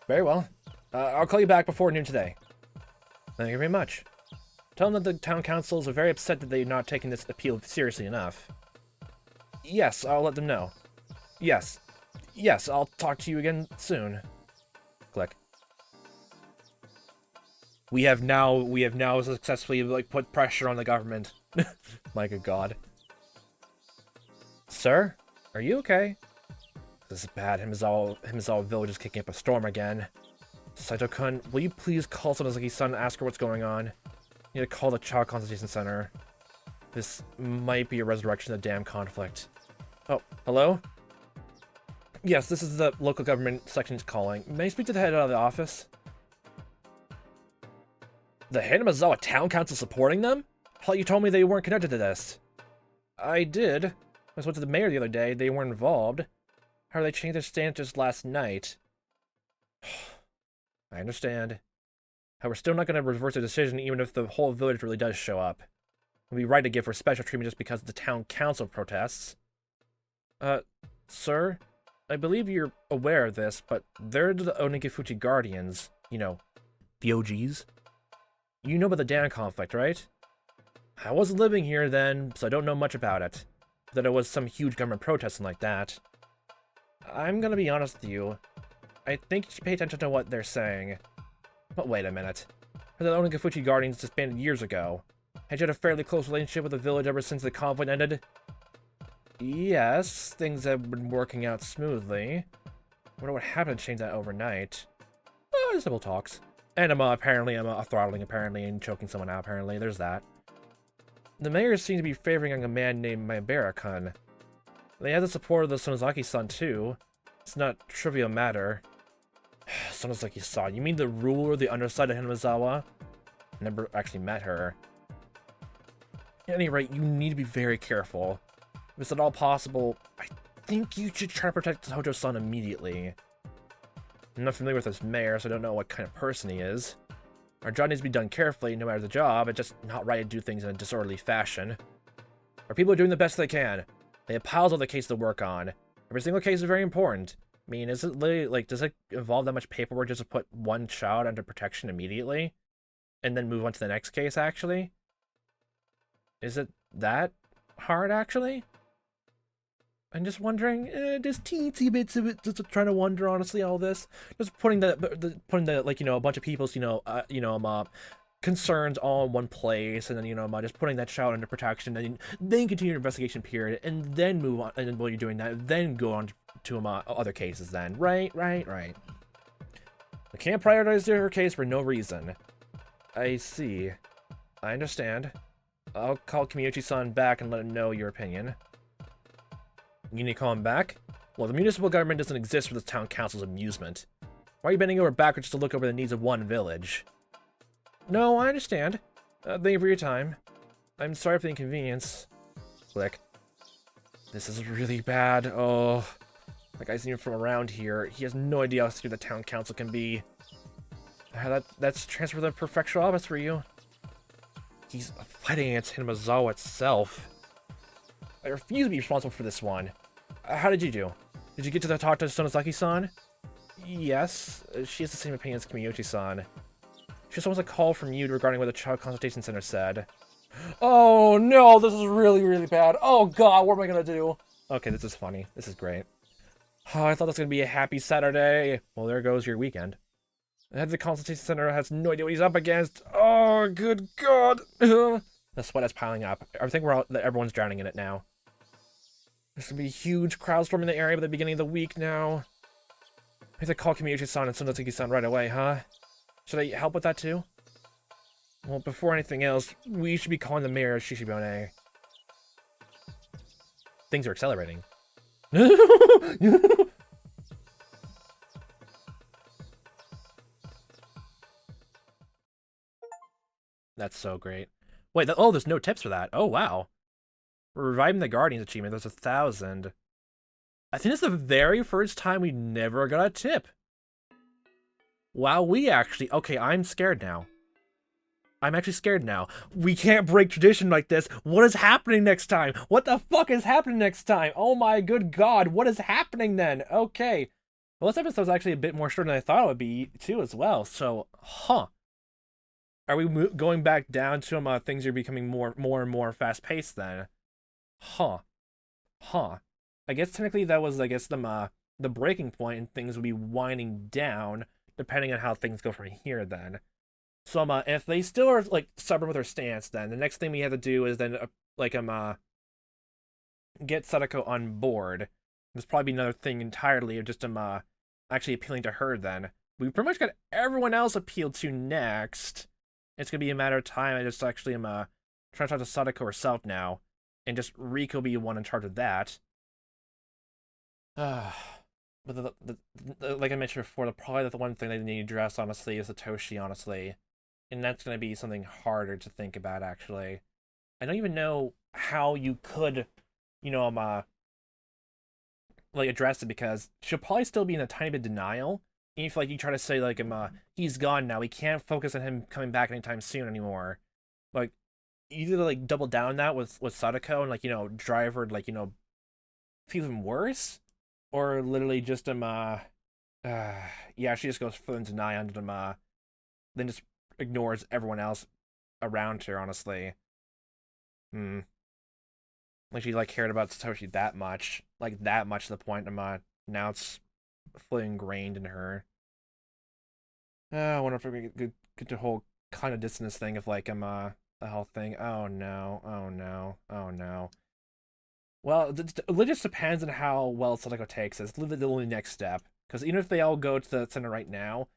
Very well. I'll call you back before noon today. Thank you very much. Tell them that the town councils are very upset that they're not taking this appeal seriously enough. Yes, I'll let them know. Yes, I'll talk to you again soon. Click. We have now successfully put pressure on the government. My good God. Sir, are you okay? This is bad. Hinamizawa village is kicking up a storm again. Saito-kun, will you please call Sonozaki-san and ask her what's going on? You need to call the Child Consultation Center. This might be a resurrection of the damn conflict. Oh, hello? Yes, this is the local government section's calling. May I speak to the head of the office? The Hinamizawa Town Council supporting them? I thought you told me they weren't connected to this. I did. I spoke to the mayor the other day. They weren't involved. How did they change their stance just last night? I understand. However, we're still not going to reverse the decision even if the whole village really does show up. It would be right to give her special treatment just because the town council protests. Sir? I believe you're aware of this, but they're the Onigifuchi Guardians. You know, the OGs. You know about the Dan conflict, right? I wasn't living here then, so I don't know much about it. That it was some huge government protest and like that. I'm gonna be honest with you. I think you should pay attention to what they're saying. But wait a minute. The Onigifuchi Guardians disbanded years ago. Had you had a fairly close relationship with the village ever since the conflict ended? Yes, things have been working out smoothly. I wonder what happened to change that overnight. Simple talks. And apparently I'm throttling apparently and choking someone out apparently. There's that. The mayor seems to be favoring a man named Maebara-kun. They have the support of the Sonozaki-san too. It's not a trivial matter. Sonozaki-san, you mean the ruler of the underside of Hinamizawa? Never actually met her. At any rate, you need to be very careful. If it's at all possible, I think you should try to protect Hojo-san immediately. I'm not familiar with this mayor, so I don't know what kind of person he is. Our job needs to be done carefully, no matter the job. It's just not right to do things in a disorderly fashion. Our people are doing the best they can. They have piles of other cases to work on. Every single case is very important. I mean, is it literally, does it involve that much paperwork just to put one child under protection immediately? And then move on to the next case, actually? Is it that hard, actually? I'm just wondering, just teensy bits of it, just trying to wonder, honestly, all this. Just putting a bunch of people's, concerns all in one place, and then, just putting that child under protection, and then continue your investigation period, and then move on, and while you're doing that, then go on to other cases then. Right. We can't prioritize her case for no reason. I see. I understand. I'll call Keiichi-san back and let him know your opinion. You need to call him back? Well, the municipal government doesn't exist for the town council's amusement. Why are you bending over backwards to look over the needs of one village? No, I understand. Thank you for your time. I'm sorry for the inconvenience. Click. This is really bad. Oh, that guy's even from around here. He has no idea how secure the town council can be. That's transfer to the prefectural office for you. He's fighting against Hinamizawa itself. I refuse to be responsible for this one. How did you do? Did you get to talk to Sonozaki-san? Yes, she has the same opinion as Kimiyoshi-san. She just wants a call from you regarding what the Child Consultation Center said. Oh no, this is really, really bad. Oh god, what am I gonna do? Okay, this is funny. This is great. Oh, I thought this was gonna be a happy Saturday. Well, there goes your weekend. The head of the consultation center has no idea what he's up against. Oh, good god. The sweat is piling up. I think everyone's drowning in it now. There's gonna be a huge crowd storm in the area by the beginning of the week now. I have to call Kimiyoshi-san and Sonozaki-san right away, huh? Should I help with that too? Well, before anything else, we should be calling the mayor Shishibone. Things are accelerating. That's so great. Wait, oh, there's no tips for that. Oh, wow. For reviving the Guardians achievement, there's 1,000. I think it's the very first time we never got a tip. Wow, we actually... Okay, I'm scared now. I'm actually scared now. We can't break tradition like this. What is happening next time? What the fuck is happening next time? Oh my good god, what is happening then? Okay. Well, this episode's actually a bit more short than I thought it would be, too, as well. So, huh. Are we going back down to things are becoming more and more fast-paced then? Huh. Huh. I guess technically that was, the breaking point, and things would be winding down, depending on how things go from here then. So, if they still are, stubborn with their stance, then the next thing we have to do is then, get Satoko on board. There's probably another thing entirely of just, actually appealing to her then. We pretty much got everyone else appealed to next. It's gonna be a matter of time. I just actually am, trying to talk to Satoko herself now. And just Rico be one in charge of that. But like I mentioned before, probably the one thing they need to address, honestly, is Satoshi, honestly. And that's going to be something harder to think about, actually. I don't even know how you could, address it, because she'll probably still be in a tiny bit of denial. Even if, you try to say, he's gone now, we can't focus on him coming back anytime soon anymore. Either, double down that with Satoko and, drive her, feel even worse, or literally just, yeah, she just goes full into denial and, then just ignores everyone else around her, honestly. She, cared about Satoshi that much. That much to the point, now it's fully ingrained in her. I wonder if we could get the whole kind of distance thing of, the whole thing. Oh no, oh no, oh no. Well, it just depends on how well Satoko takes it. It's literally the only next step. Because even if they all go to the center right now,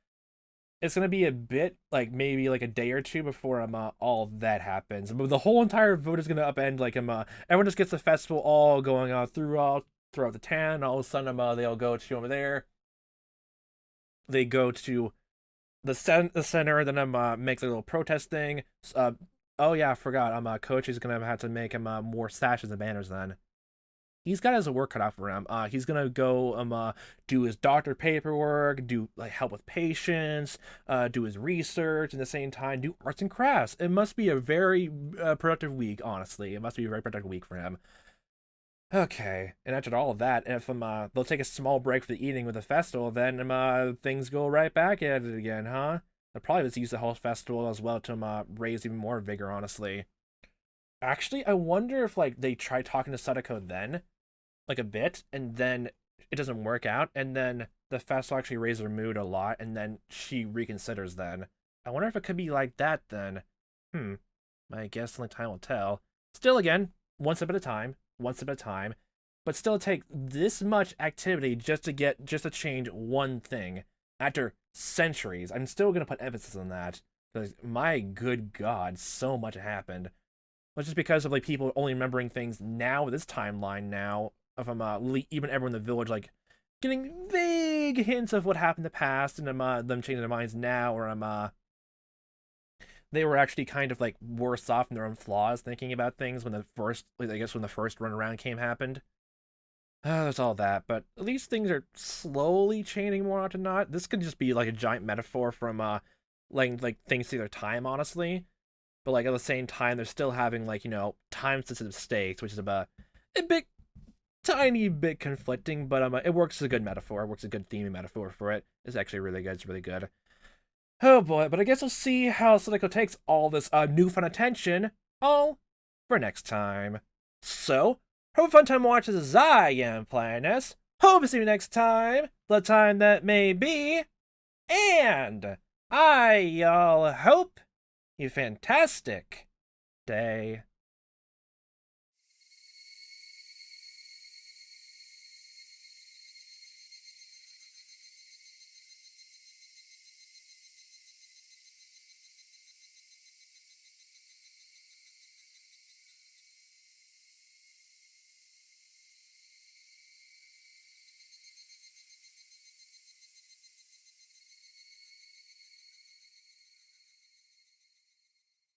it's going to be a bit, maybe a day or two before all that happens. But the whole entire vote is going to upend, everyone just gets the festival all going on throughout the town. All of a sudden, they all go to over there. They go to the center, then makes a little protest thing. Oh yeah, I forgot. Coach is going to have to make more sashes and banners then. He's got his work cut out for him. He's gonna go do his doctor paperwork, do help with patients, do his research, and at the same time do arts and crafts. It must be a very productive week, honestly. It must be a very productive week for him. Okay, and after all of that, if they'll take a small break for the eating with the festival, then things go right back at it again, huh? They'll probably just use the whole festival as well to raise even more vigor, honestly. Actually, I wonder if they try talking to Satoko then. A bit, and then it doesn't work out, and then the festival actually raises her mood a lot, and then she reconsiders then. I wonder if it could be like that then. I guess only time will tell. Still, again, one step at a time, but still take this much activity just to change one thing. After centuries, I'm still going to put emphasis on that, because my good god, so much happened. But just because of people only remembering things now, this timeline now, of even everyone in the village getting vague hints of what happened in the past, and them changing their minds now, or they were actually kind of like worse off in their own flaws, thinking about things when the first, I guess when the first run around happened. There's all that, but at least things are slowly changing more often than not. This could just be like a giant metaphor from letting like things see their time, honestly. But like at the same time, they're still having like, you know, time-sensitive stakes, which is about a bit, tiny bit conflicting, but it works as a good metaphor. It works as a good theming metaphor for it. It's actually really good. It's really good. Oh boy, but I guess we'll see how Satoko takes all this newfound attention all for next time. So, hope a fun time watching as I am playing this. Hope to see you next time, the time that may be, and I hope you fantastic day.